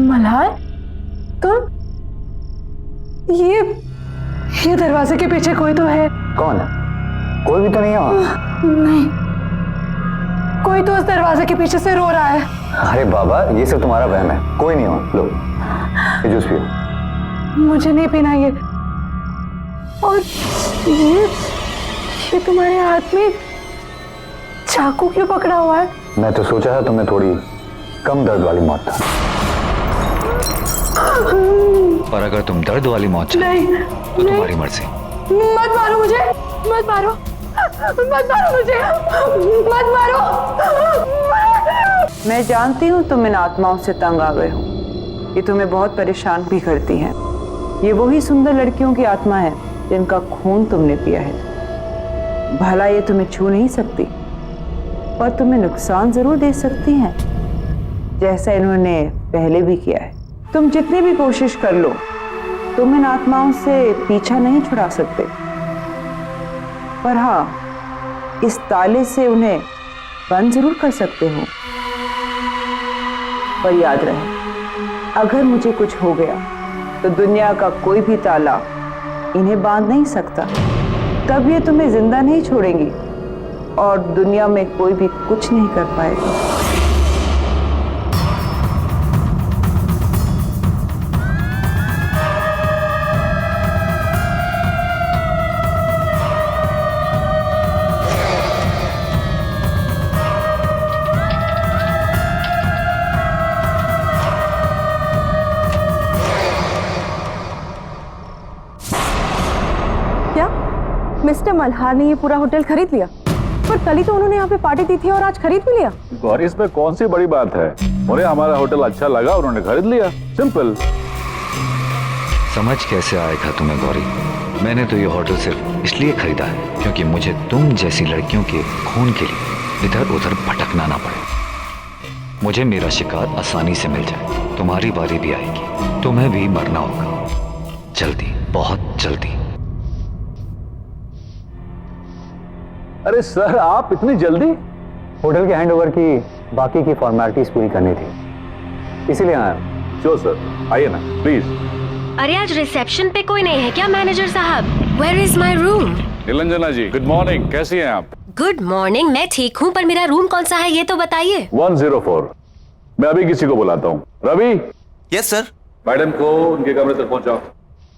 S5: मल्हार, तुम ये दरवाजे के पीछे कोई तो है।
S17: कौन है? कोई भी तो नहीं है वहाँ।
S5: नहीं, कोई तो उस दरवाजे के पीछे से रो रहा है।
S17: अरे बाबा, ये सब तुम्हारा वहम है, कोई नहीं वहाँ। लो ये जूस पियो।
S5: मुझे नहीं पीना ये। और ये तुम्हारे हाथ में चाकू क्यों पकड़ा हुआ है?
S17: मैं तो सोचा था तुम्हें थोड़ी कम दर्द वाली मौत था, पर अगर तुम दर्द वाली मौत चाहती तो तुम्हारी मर्जी।
S5: मत मारो मुझे, मत मारो, मत मारो मुझे, मत मारो।
S7: मैं जानती हूँ तुम इन आत्माओं से तंग आ गए हो। ये तुम्हें बहुत परेशान भी करती हैं। ये वही सुंदर लड़कियों की आत्मा है जिनका खून तुमने पिया है। भला ये तुम्हें छू नहीं सकती, पर तुम्हें नुकसान जरूर दे सकती हैं, जैसा इन्होंने पहले भी किया है। तुम जितनी भी कोशिश कर लो, तुम इन आत्माओं से पीछा नहीं छुड़ा सकते, पर हाँ, इस ताले से उन्हें बंद जरूर कर सकते हो। पर याद रहे, अगर मुझे कुछ हो गया तो दुनिया का कोई भी ताला इन्हें बांध नहीं सकता। तब ये तुम्हें जिंदा नहीं छोड़ेंगी और दुनिया में कोई भी कुछ नहीं कर पाएगा।
S5: मिस्टर मल्हार ने ये पूरा होटल खरीद लिया, पर कल ही तो उन्होंने यहाँ पे पार्टी दी थी और आज खरीद भी लिया।
S14: गौरी, इसमें कौन सी बड़ी बात है? उन्हें हमारा होटल अच्छा लगा, उन्होंने खरीद लिया, सिंपल।
S17: समझ कैसे आएगा तुम्हें गौरी? मैंने तो ये होटल सिर्फ इसलिए खरीदा है क्योंकि मुझे तुम जैसी लड़कियों के खून के लिए इधर उधर भटकना ना पड़े। मुझे मेरा शिकार आसानी से मिल जाए। तुम्हारी बारी भी आएगी, तुम्हें भी मरना होगा, जल्दी, बहुत जल्दी।
S14: अरे सर, आप इतनी जल्दी?
S17: होटल के हैंडओवर की बाकी की फॉर्मेलिटीज पूरी करनी थी, इसीलिए आया।
S14: श्योर सर, आइए ना प्लीज।
S18: अरे आज रिसेप्शन पे कोई नहीं है क्या मैनेजर साहब? Where is my room?
S14: Niranjana ji, good morning, कैसी हैं आप?
S18: गुड मॉर्निंग, मैं ठीक हूँ, पर मेरा रूम कौन सा है ये तो बताइए।
S14: 104। मैं अभी किसी को बुलाता हूँ। रवि।
S11: Yes sir.
S14: मैडम को उनके कमरे तक पहुँचाओ।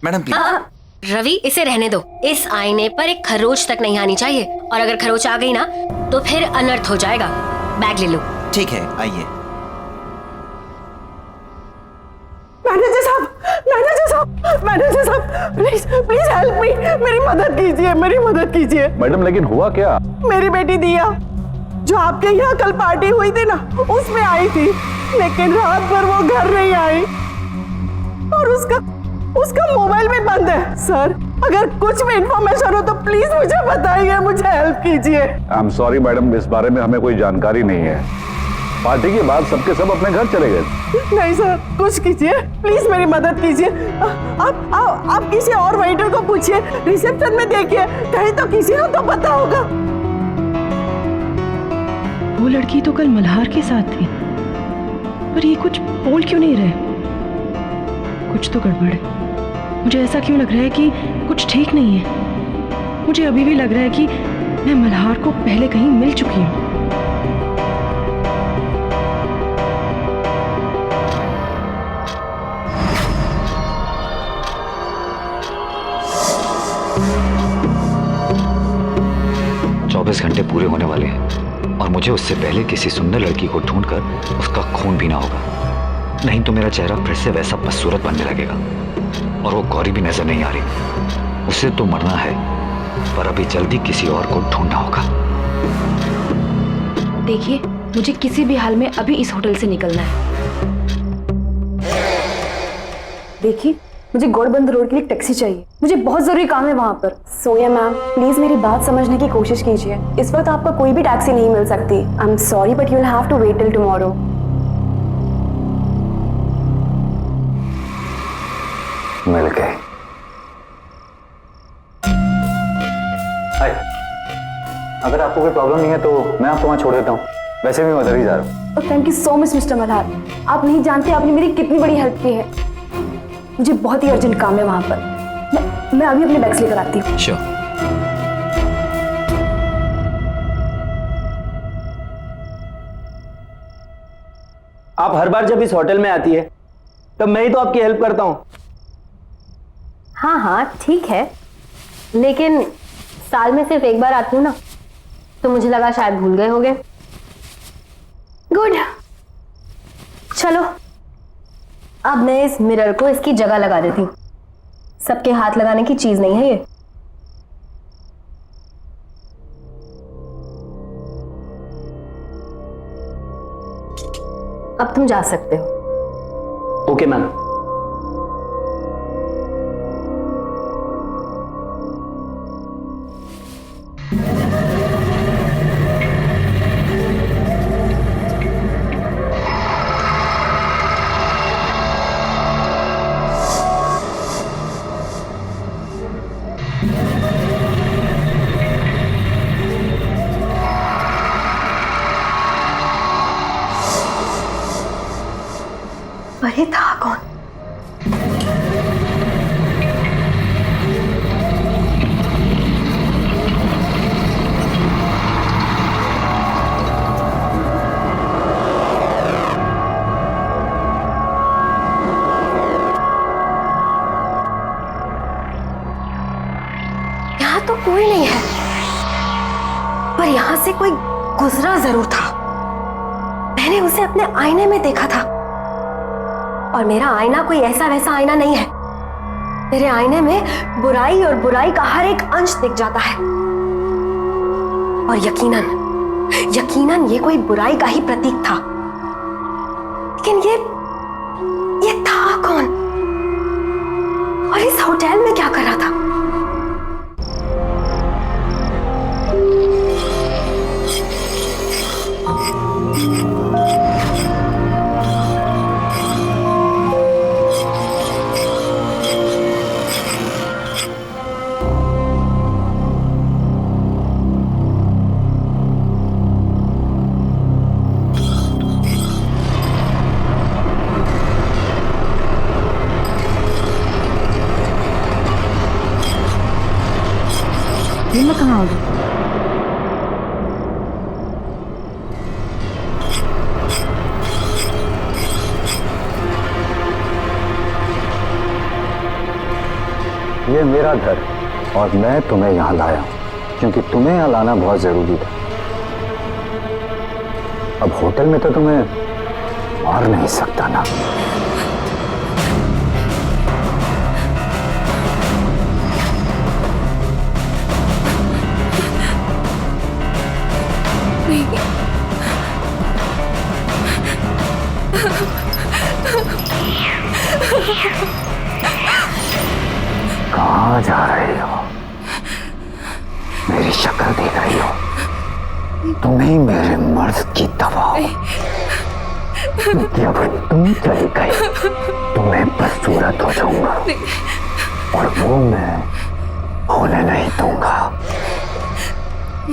S11: Madam please.
S18: रवि, इसे रहने दो। इस आईने पर एक खरोच तक नहीं आनी चाहिए, और अगर खरोच आ गई ना तो फिर अनर्थ हो जाएगा। बैग ले लो।
S11: ठीक है, आइए।
S5: मैनेजर साहब, मैनेजर साहब, मैनेजर साहब, प्लीज प्लीज हेल्प मी, मेरी मदद कीजिए, मेरी मदद कीजिए।
S14: मैडम, लेकिन हुआ क्या?
S5: मेरी बेटी दिया, जो आपके यहाँ कल पार्टी हुई थी ना, उसमें आई थी, लेकिन रात भर वो घर नहीं आई और उसका मोबाइल भी बंद है। सर, अगर कुछ भी इंफॉर्मेशन हो तो प्लीज मुझे बताइए, मुझे हेल्प कीजिए।
S14: आई एम सॉरी मैडम, इस बारे में हमें कोई जानकारी नहीं है। पार्टी के बाद सबके सब अपने घर चले गए।
S5: नहीं सर, कुछ कीजिए, प्लीज मेरी मदद कीजिए। आप किसी और वेटर को पूछिए, रिसेप्शन में देखिए, कहीं तो किसी को तो पता होगा।
S16: वो लड़की तो कल मल्हार के साथ थी, पर ये कुछ बोल क्यों नहीं रहे? कुछ तो गड़बड़ है। मुझे ऐसा क्यों लग रहा है कि कुछ ठीक नहीं है। मुझे अभी भी लग रहा है कि मैं मल्हार को पहले कहीं मिल चुकी हूँ।
S17: घंटे पूरे होने वाले हैं और मुझे उससे पहले किसी सुंदर लड़की को ढूंढकर उसका खून पीना होगा, नहीं तो मेरा चेहरा फिर से वैसा बदसूरत बनने लगेगा। और वो गौरी भी नजर नहीं आ रही। उसे तो मरना है, पर अभी जल्दी किसी और को ढूंढना होगा।
S1: देखिए, मुझे किसी भी हाल में अभी इस होटल से निकलना है।
S5: देखिए,
S19: मुझे गौड़बंद रोड के लिए टैक्सी चाहिए, मुझे बहुत जरूरी काम है वहाँ पर। सोया मैम, प्लीज मेरी बात समझने की कोशिश कीजिए। इस वक्त आपका कोई भी टैक्सी नहीं मिल सकती। I am sorry but you will have to wait till tomorrow.
S17: मिल गए। अगर आपको कोई प्रॉब्लम नहीं है तो मैं आपको वहाँ छोड़ देता हूँ, वैसे भी मैं उधर ही जा रहा हूँ।
S19: Thank you so much mister Malhar, आप नहीं जानते आपने मेरी कितनी बड़ी हेल्प की है। मुझे बहुत ही अर्जेंट काम है वहाँ पर। मैं अभी अपने बैग्स लेकर आती हूँ।
S17: श्योर।
S20: आप हर बार जब इस होटल में आती है तब मैं ही तो आपकी हेल्प करता हूँ।
S18: हाँ हाँ ठीक है, लेकिन साल में सिर्फ एक बार आती हूँ ना, तो मुझे लगा शायद भूल गए होगे। गुड, चलो अब मैं इस मिरर को इसकी जगह लगा देती हूँ। सबके हाथ लगाने की चीज नहीं है ये। अब तुम जा सकते हो।
S20: Okay ma'am.
S19: अरे था कौन?
S18: यहाँ तो कोई नहीं है, पर यहाँ से कोई गुजरा जरूर था। मैंने उसे अपने आईने में देखा था, और मेरा आईना कोई ऐसा वैसा आईना नहीं है। मेरे आईने में बुराई और बुराई का हर एक अंश दिख जाता है, और यकीनन ये कोई बुराई का ही प्रतीक था। लेकिन ये था कौन, और इस होटल में क्या कर रहा था?
S19: ये मैं कहाँ आ गई?
S17: ये मेरा घर और मैं तुम्हें यहाँ लाया हूँ क्योंकि तुम्हें यहाँ लाना बहुत जरूरी था। अब होटल में तो तुम्हें मार नहीं सकता ना। कहाँ जा रही हो? मेरी शक्ल देख रही हो? तुम्हें मेरे मर्द की दवा हो। जब तुम चली गई तो मैं बदसूरत हो जाऊंगा, और वो मैं होने नहीं दूंगा,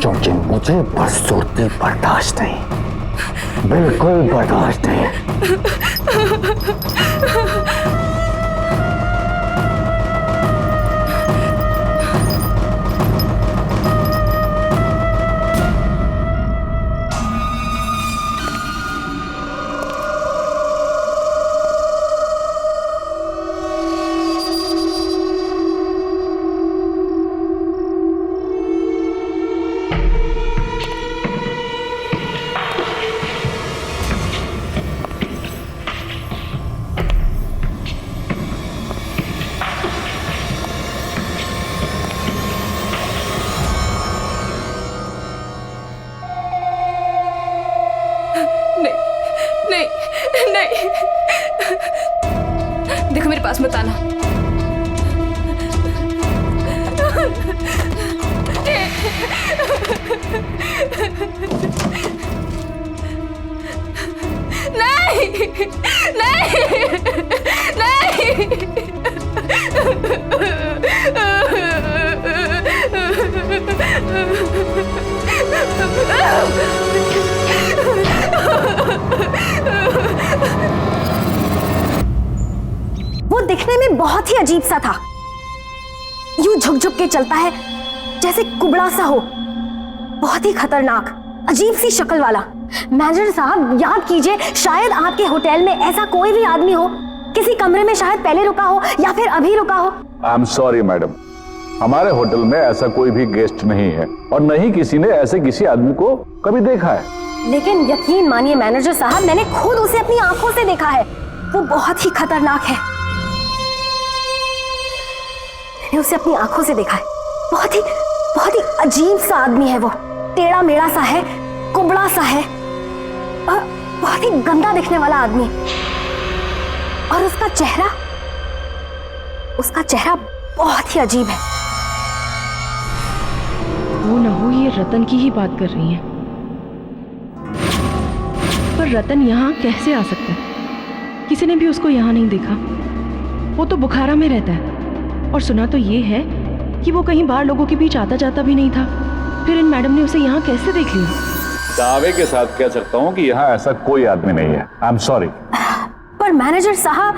S17: क्योंकि मुझे बदसूरती बर्दाश्त नहीं, बिल्कुल बर्दाश्त नहीं।
S1: नहीं, देखो मेरे पास मत आना। नहीं नहीं
S18: वो दिखने में बहुत ही अजीब सा था, यूं झुक झुक के चलता है जैसे कुबड़ा सा हो, बहुत ही खतरनाक अजीब सी शक्ल वाला। मैनेजर साहब याद कीजिए, शायद आपके होटल में ऐसा कोई भी आदमी हो, किसी कमरे में शायद पहले रुका हो या फिर अभी रुका हो।
S14: आई एम सॉरी मैडम, हमारे होटल में ऐसा कोई भी गेस्ट नहीं है और न ही किसी ने ऐसे किसी आदमी को कभी देखा है।
S18: लेकिन यकीन मानिए मैनेजर साहब, मैंने खुद उसे अपनी आंखों से देखा है। वो बहुत ही खतरनाक है, मैंने उसे अपनी आंखों से देखा है। बहुत ही अजीब सा आदमी है वो, टेढ़ा मेढ़ा सा है, कुबड़ा सा है और बहुत ही गंदा दिखने वाला आदमी। और उसका चेहरा बहुत ही अजीब है।
S16: वो ना हो ये रतन की ही बात कर रही हैं। पर रतन यहाँ कैसे आ सकता है? किसी ने भी उसको यहाँ नहीं देखा। वो तो बुखारा में रहता है और सुना तो ये है कि वो कहीं बाहर लोगों के बीच आता जाता भी नहीं था। फिर इन मैडम ने उसे यहाँ कैसे देख लिया?
S14: दावे के साथ कह सकता हूँ कि यहाँ ऐसा कोई आदमी नहीं है। आई एम सॉरी।
S18: पर मैनेजर साहब,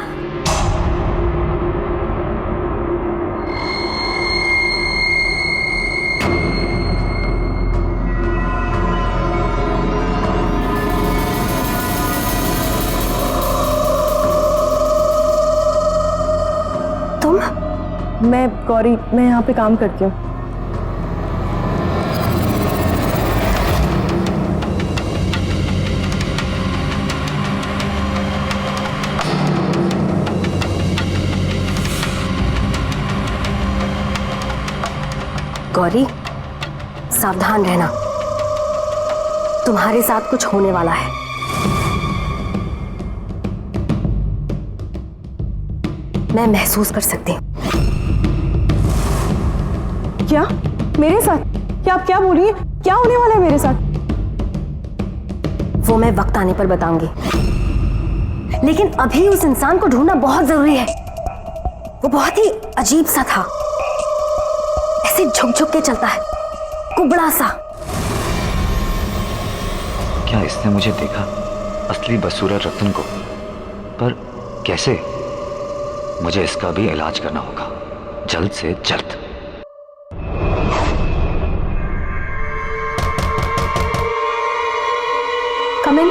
S5: मैं गौरी, मैं यहाँ पे काम करती हूँ।
S18: गौरी, सावधान रहना, तुम्हारे साथ कुछ होने वाला है। मैं महसूस कर सकती हूँ।
S5: क्या मेरे साथ? क्या आप क्या बोल रही हैं? क्या होने वाला है मेरे साथ?
S18: वो मैं वक्त आने पर बताऊंगी, लेकिन अभी उस इंसान को ढूंढना बहुत जरूरी है। वो बहुत ही अजीब सा था, ऐसे झुक झुक के चलता है, कुबड़ा सा।
S17: क्या इसने मुझे देखा, असली बसूरा रतन को? पर कैसे? मुझे इसका भी इलाज करना होगा, जल्द से जल्द।
S18: Come in.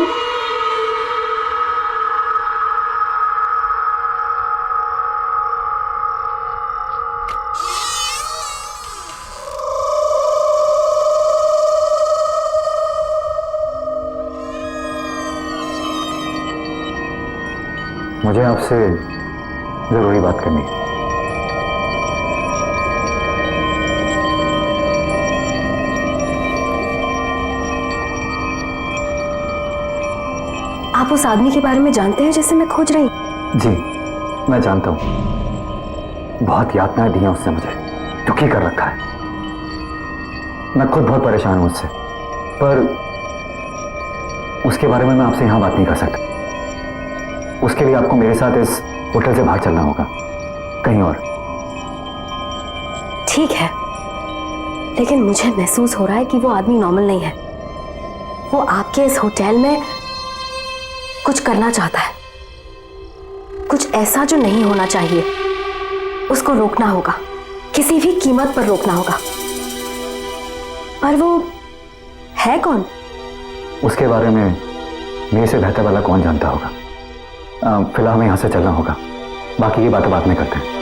S9: मुझे आपसे जरूरी बात करनी है।
S18: आप उस आदमी के बारे में जानते हैं जिसे मैं खोज रही हूँ?
S9: जी, मैं जानता हूँ। बहुत यातनाएं दी हैं उसने मुझे, दुखी कर रखा है। मैं खुद बहुत परेशान हूँ उससे, पर उसके बारे में मैं आपसे यहाँ बात नहीं कर सकता। उसके लिए आपको मेरे साथ इस होटल से बाहर चलना होगा, कहीं और।
S18: ठीक है, लेकिन मुझे महसूस हो रहा है कि वो आदमी नॉर्मल नहीं है। वो आपके इस होटल में कुछ करना चाहता है, कुछ ऐसा जो नहीं होना चाहिए। उसको रोकना होगा, किसी भी कीमत पर रोकना होगा। पर वो है कौन?
S9: उसके बारे में मेरे से बेहतर वाला कौन जानता होगा। फिलहाल हमें यहाँ से चलना होगा, बाकी की बातें बाद में करते हैं।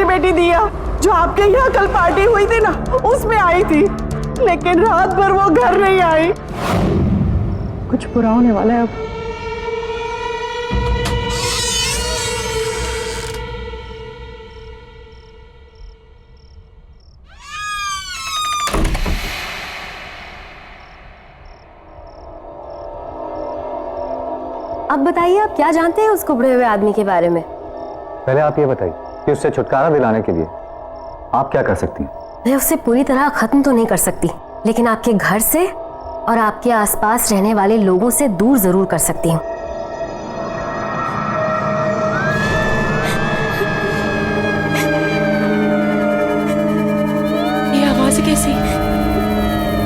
S5: मेरी बेटी दिया जो आपके यहाँ कल पार्टी हुई थी ना, उसमें आई थी, लेकिन रात भर वो घर नहीं आई। कुछ बुरा होने वाला है अब।
S18: अब बताइए, आप क्या जानते हैं उस कुबड़े हुए आदमी के बारे में?
S17: पहले आप ये बताइए कि उससे छुटकारा दिलाने के लिए आप क्या कर सकती हैं?
S18: मैं उसे पूरी तरह खत्म तो नहीं कर सकती, लेकिन आपके घर से और आपके आसपास रहने वाले लोगों से दूर जरूर कर सकती हूँ।
S16: ये आवाज कैसी?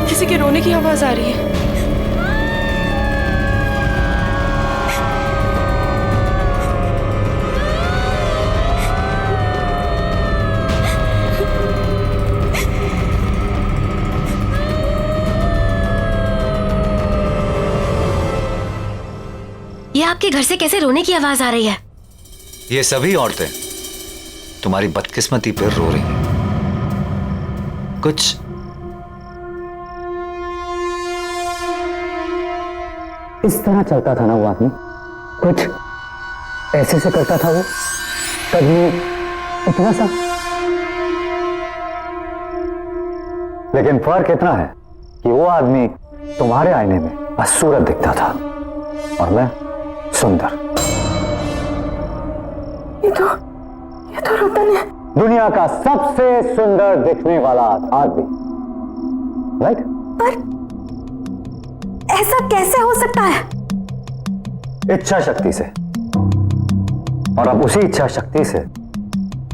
S16: किसी के रोने की आवाज आ रही है।
S18: ये आपके घर से कैसे रोने की आवाज आ रही है?
S17: ये सभी औरतें तुम्हारी बदकिस्मती पर रो रही हैं। कुछ
S10: इस तरह चलता था ना वो आदमी, कुछ ऐसे से करता था वो, कभी इतना सा।
S17: लेकिन फर्क इतना है कि वो आदमी तुम्हारे आईने में बदसूरत दिखता था और मैं सुंदर।
S5: ये तो रतन है,
S17: दुनिया का सबसे सुंदर दिखने वाला आदमी, राइट?
S18: पर ऐसा कैसे हो सकता है?
S17: इच्छा शक्ति से। और अब उसी इच्छा शक्ति से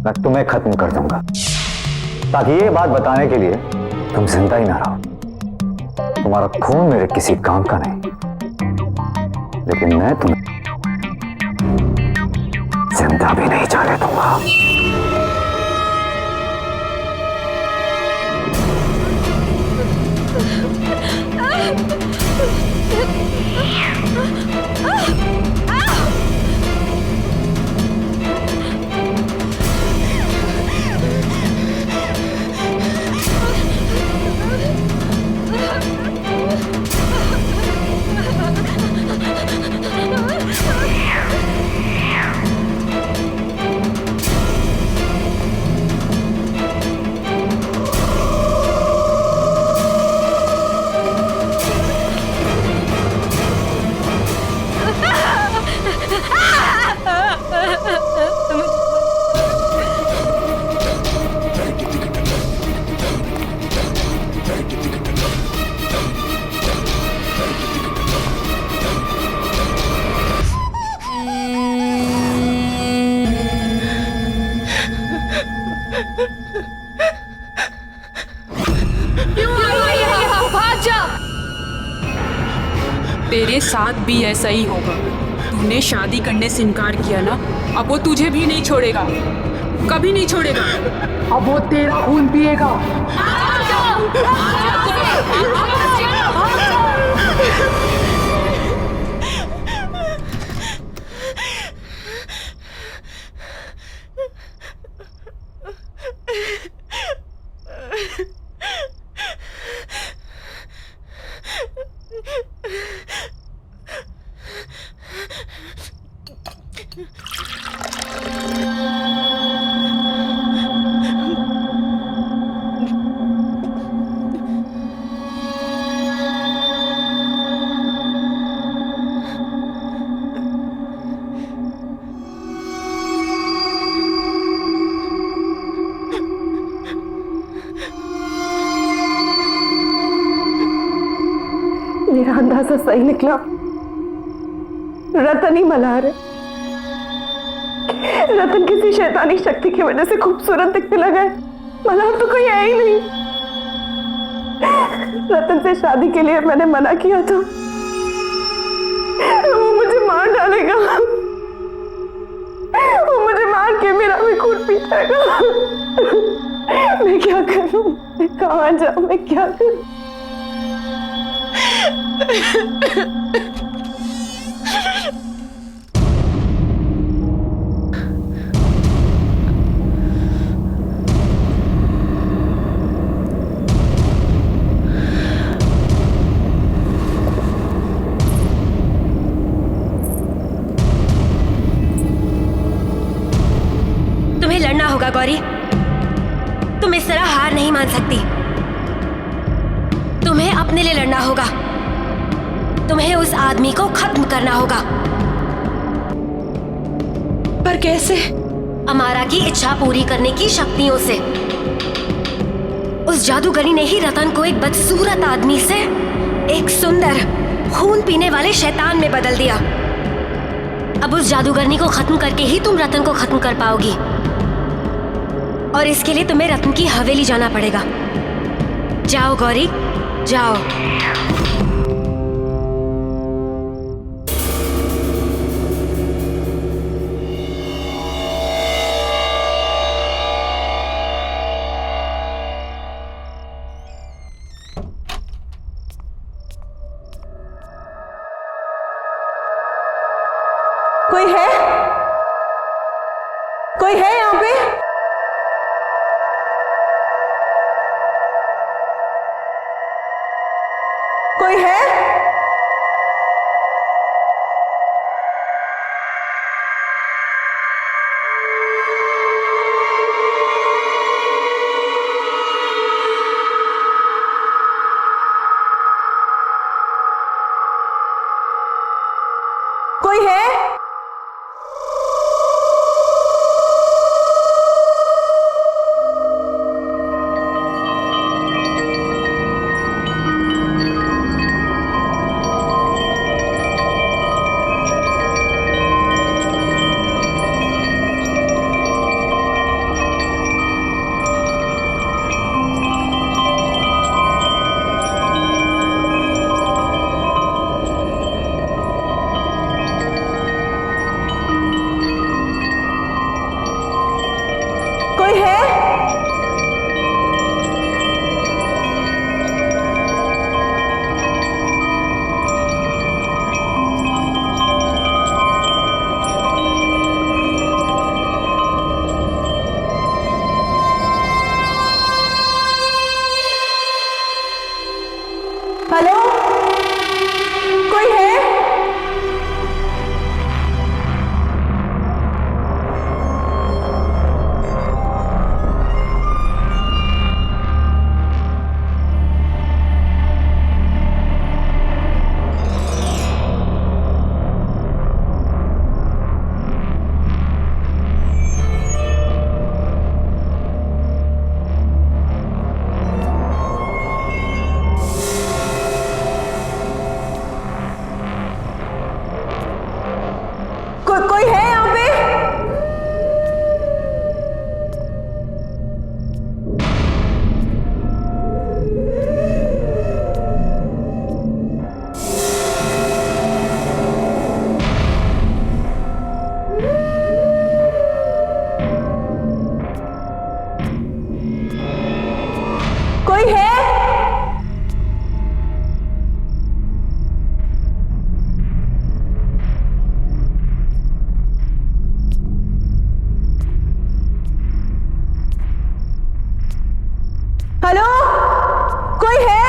S17: मैं तुम्हें खत्म कर दूंगा, ताकि ये बात बताने के लिए तुम जिंदा ही ना रहो। तुम्हारा खून मेरे किसी काम का नहीं, लेकिन मैं तुम्हें जिंदा भी नहीं जाने दूंगा।
S21: तेरे साथ भी ऐसा ही होगा। तूने शादी करने से इनकार किया ना, अब वो तुझे भी नहीं छोड़ेगा, कभी नहीं छोड़ेगा। अब वो तेरा खून पिएगा।
S5: मेरा अंदाजा सही निकला, रतन ही मल्हार है। रतन किसी शैतानी शक्ति की वजह से खूबसूरत दिखने लगा है, मल्हार तो कोई है ही नहीं। रतन से शादी के लिए मैंने मना किया था, वो मुझे मार डालेगा, वो मुझे मार के मेरा भी खून पी जाएगा। मैं क्या करूं, मैं कहां जाऊं, मैं क्या करूं?
S18: तुम्हें लड़ना होगा गौरी। तुम इस तरह हार नहीं मान सकती। तुम्हें अपने लिए लड़ना होगा। तुम्हें उस आदमी को खत्म करना होगा।
S6: पर कैसे?
S18: अमारा की इच्छा पूरी करने की शक्तियों से। उस जादूगरी ने ही रतन को एक बदसूरत आदमी से एक सुंदर खून पीने वाले शैतान में बदल दिया। अब उस जादूगरनी को खत्म करके ही तुम रतन को खत्म कर पाओगी। और इसके लिए तुम्हें रतन की हवेली जाना पड़ेगा। जाओ गौरी, जाओ।
S5: कोई है? कोई है यहाँ पे? कोई है? कोई है? हेलो, कोई है? कोई है यहाँ पे? कोई है? हेलो, कोई है?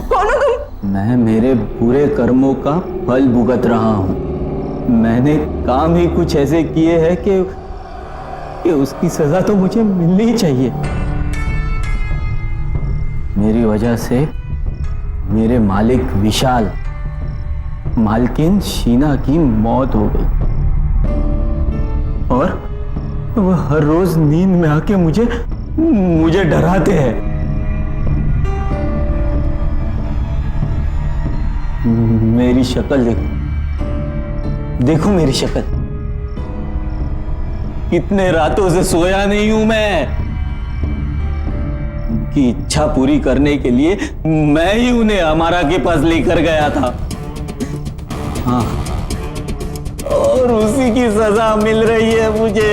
S5: कौन हो तुम?
S20: मैं मेरे बुरे कर्मों का फल भुगत रहा हूँ। मैंने काम ही कुछ ऐसे किए हैं कि उसकी सजा तो मुझे मिलनी ही चाहिए। मेरी वजह से मेरे मालिक विशाल, मालकिन शीना की मौत हो गई और वह हर रोज नींद में आके मुझे डराते हैं। मेरी शक्ल देखो मेरी शक्ल। कितने रातों से सोया नहीं हूं मैं। उनकी इच्छा पूरी करने के लिए मैं ही उन्हें अमारा के पास लेकर गया था। हाँ, और उसी की सजा मिल रही है मुझे।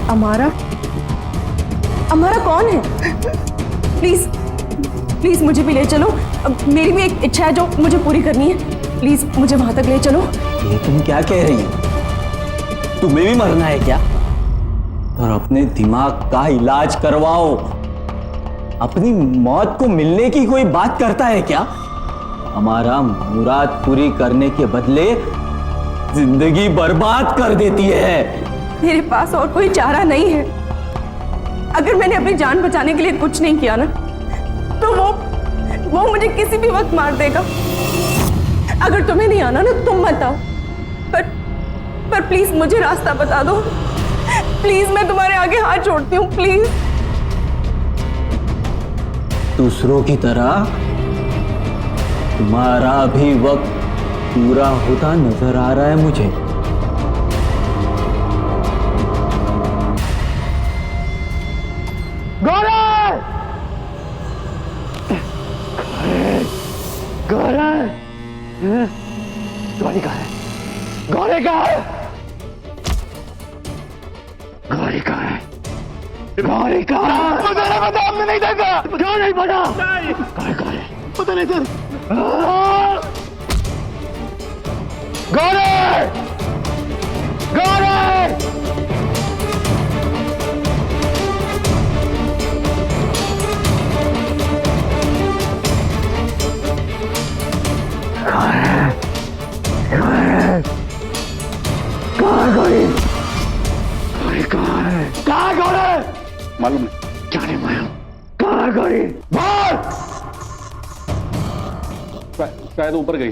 S5: अमारा? अमारा कौन है? प्लीज प्लीज मुझे भी ले चलो। मेरी भी एक इच्छा है जो मुझे पूरी करनी है। प्लीज मुझे वहां तक ले चलो।
S20: ये तुम क्या कह रही हो? तुम्हें भी मरना है क्या? और अपने दिमाग का इलाज करवाओ। अपनी मौत को मिलने की कोई बात करता है क्या? हमारा मुराद पूरी करने के बदले जिंदगी बर्बाद कर देती है।
S5: मेरे पास और कोई चारा नहीं है। अगर मैंने अपनी जान बचाने के लिए कुछ नहीं किया ना, तो वो मुझे किसी भी वक्त मार देगा। अगर तुम्हें नहीं आना ना, तुम मत आओ, पर प्लीज मुझे रास्ता बता दो। प्लीज, मैं तुम्हारे आगे हाथ जोड़ती हूँ, प्लीज।
S20: दूसरों की तरह तुम्हारा भी वक्त पूरा होता नजर आ रहा है मुझे।
S9: गौरव! गौरव! गौरी कहाँ है? गौरी कहाँ है? गौरी कहाँ है? गौरी कहाँ है? मुझे नहीं पता, हमने नहीं देखा। क्यों नहीं पता? गौरी कहाँ है? पता नहीं सर। गौरी! गौरी!
S14: मालूम नहीं।
S9: जाने मालूम कहाँ गौरी? बोल!
S14: शायद ऊपर गई।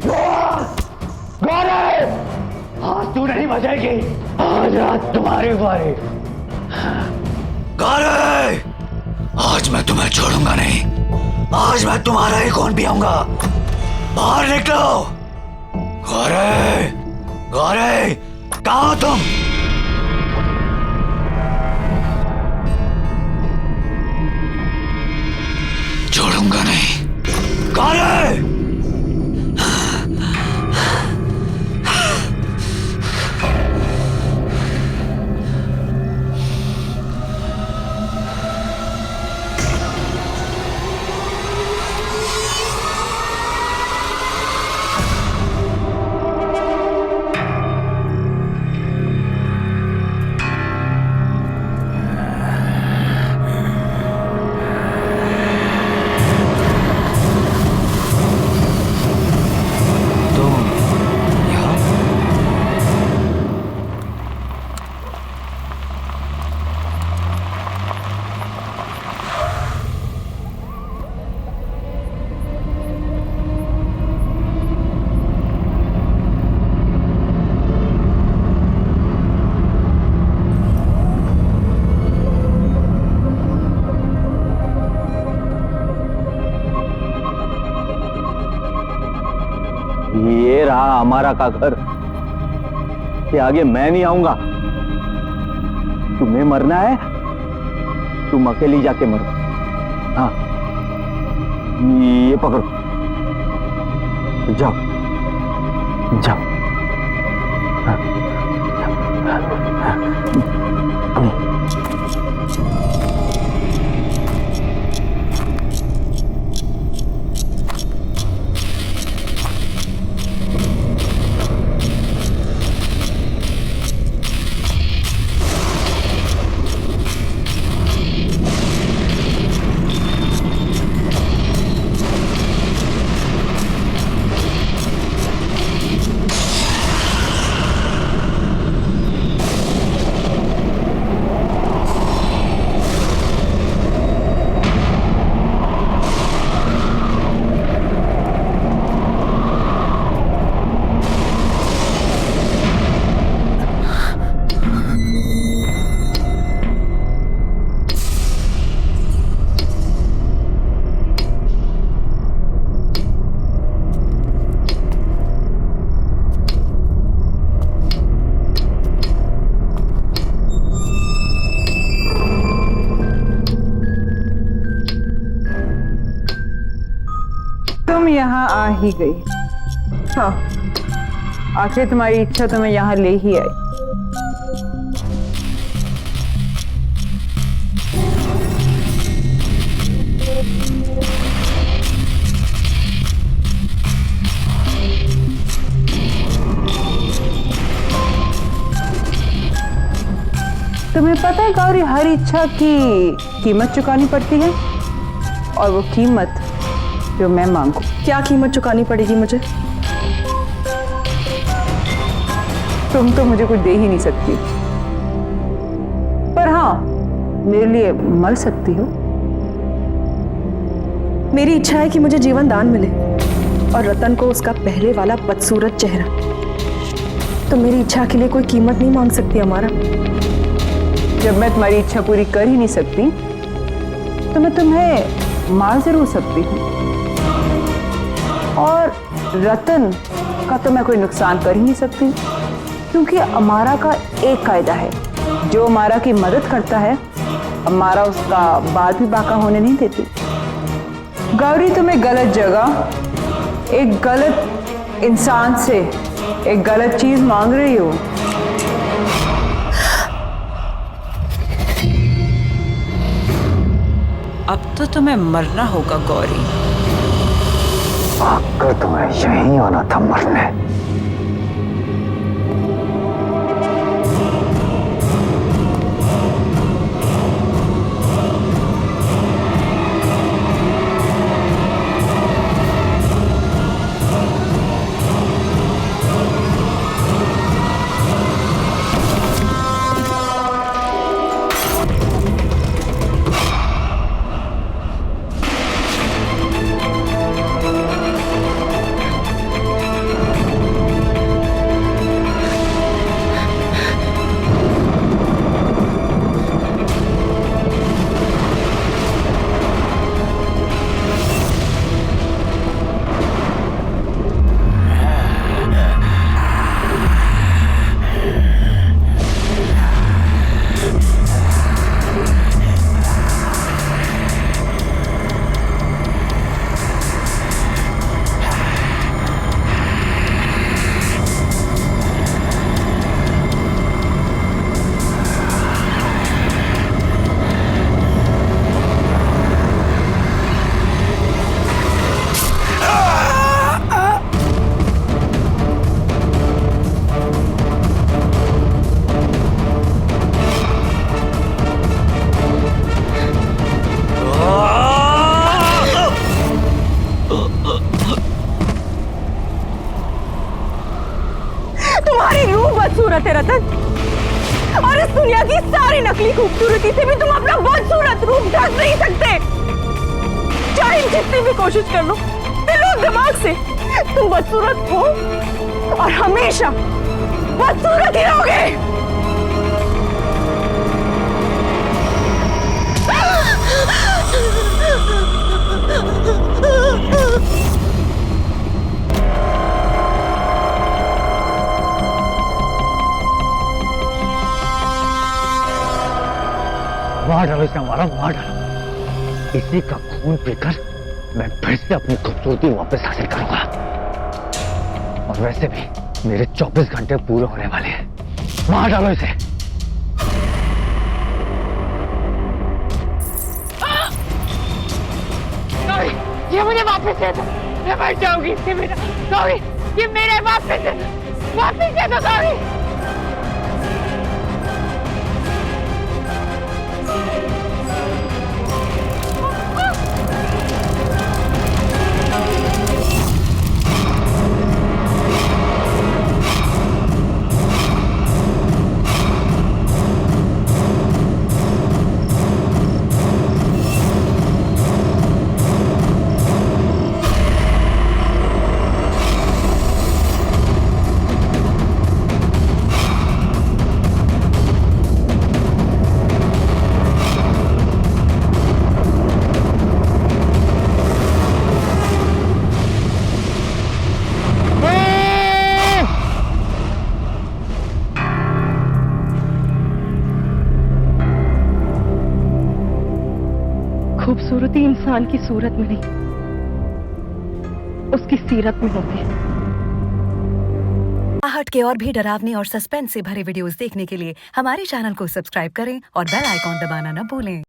S9: गौरी! आज तू नहीं बचेगी। आज रात तुम्हारी बारी।
S2: गौरी! आज मैं तुम्हें छोड़ूंगा नहीं। आज मैं तुम्हारा ही खून पियूंगा। बाहर निकलो। गौरी! गौरी! कहाँ हो तुम? छोड़ूंगा नहीं। गौरी!
S20: ये रहा हमारा का घर। कि आगे मैं नहीं आऊंगा। तुम्हें मरना है, तुम अकेली जाके मरो। हाँ, ये पकड़ो, जाओ जाओ।
S7: यहाँ आ ही गई। हाँ, आखिर तुम्हारी इच्छा तो मैं यहाँ ले ही आई। तुम्हें पता है गौरी, हर इच्छा की कीमत चुकानी पड़ती है, और वो कीमत जो मैं मांगू।
S5: क्या कीमत चुकानी पड़ेगी मुझे?
S7: तुम तो मुझे कुछ दे ही नहीं सकती, पर हाँ मेरे लिए मर सकती हो।
S5: मेरी इच्छा है कि मुझे जीवन दान मिले और रतन को उसका पहले वाला बदसूरत चेहरा। तो मेरी इच्छा के लिए कोई कीमत नहीं मांग सकती हमारा।
S7: जब मैं तुम्हारी इच्छा पूरी कर ही नहीं सकती तो मैं तुम्हें मार जरूर सकती हूँ, और रतन का तो मैं कोई नुकसान कर ही नहीं सकती, क्योंकि अमारा का एक कायदा है, जो अमारा की मदद करता है अमारा उसका बाल भी बाका होने नहीं देती। गौरी तुम्हें गलत जगह, एक गलत इंसान से एक गलत चीज मांग रही हो।
S6: अब तो तुम्हें मरना होगा गौरी।
S9: आकर तुम्हें यहीं आना था मरने।
S5: तुम्हारी रूह बदसूरत है रतन, और इस दुनिया की सारी नकली खूबसूरती से भी तुम अपना बदसूरत रूप ढक नहीं सकते। चाहे जितनी भी कोशिश कर लो दिलो दिमाग से, तुम बदसूरत हो और हमेशा बदसूरत ही रहोगे।
S9: मार डालो इसे, हमारा मार डालो। इसी का खून पीकर मैं फिर से अपनी खूबसूरती वापस हासिल करूंगा। और वैसे भी मेरे 24 घंटे पूरे होने वाले हैं। मार डालो इसे।
S8: ये मुझे वापस दे दो, मैं मर जाऊंगी इससे बिना। सॉरी, ये मेरे वापस दे दो सॉरी।
S5: खूबसूरती इंसान की सूरत में नहीं, उसकी सीरत में होती है।
S22: आहट के और भी डरावनी और सस्पेंस से भरे वीडियोस देखने के लिए हमारे चैनल को सब्सक्राइब करें और बेल आइकॉन दबाना न भूलें।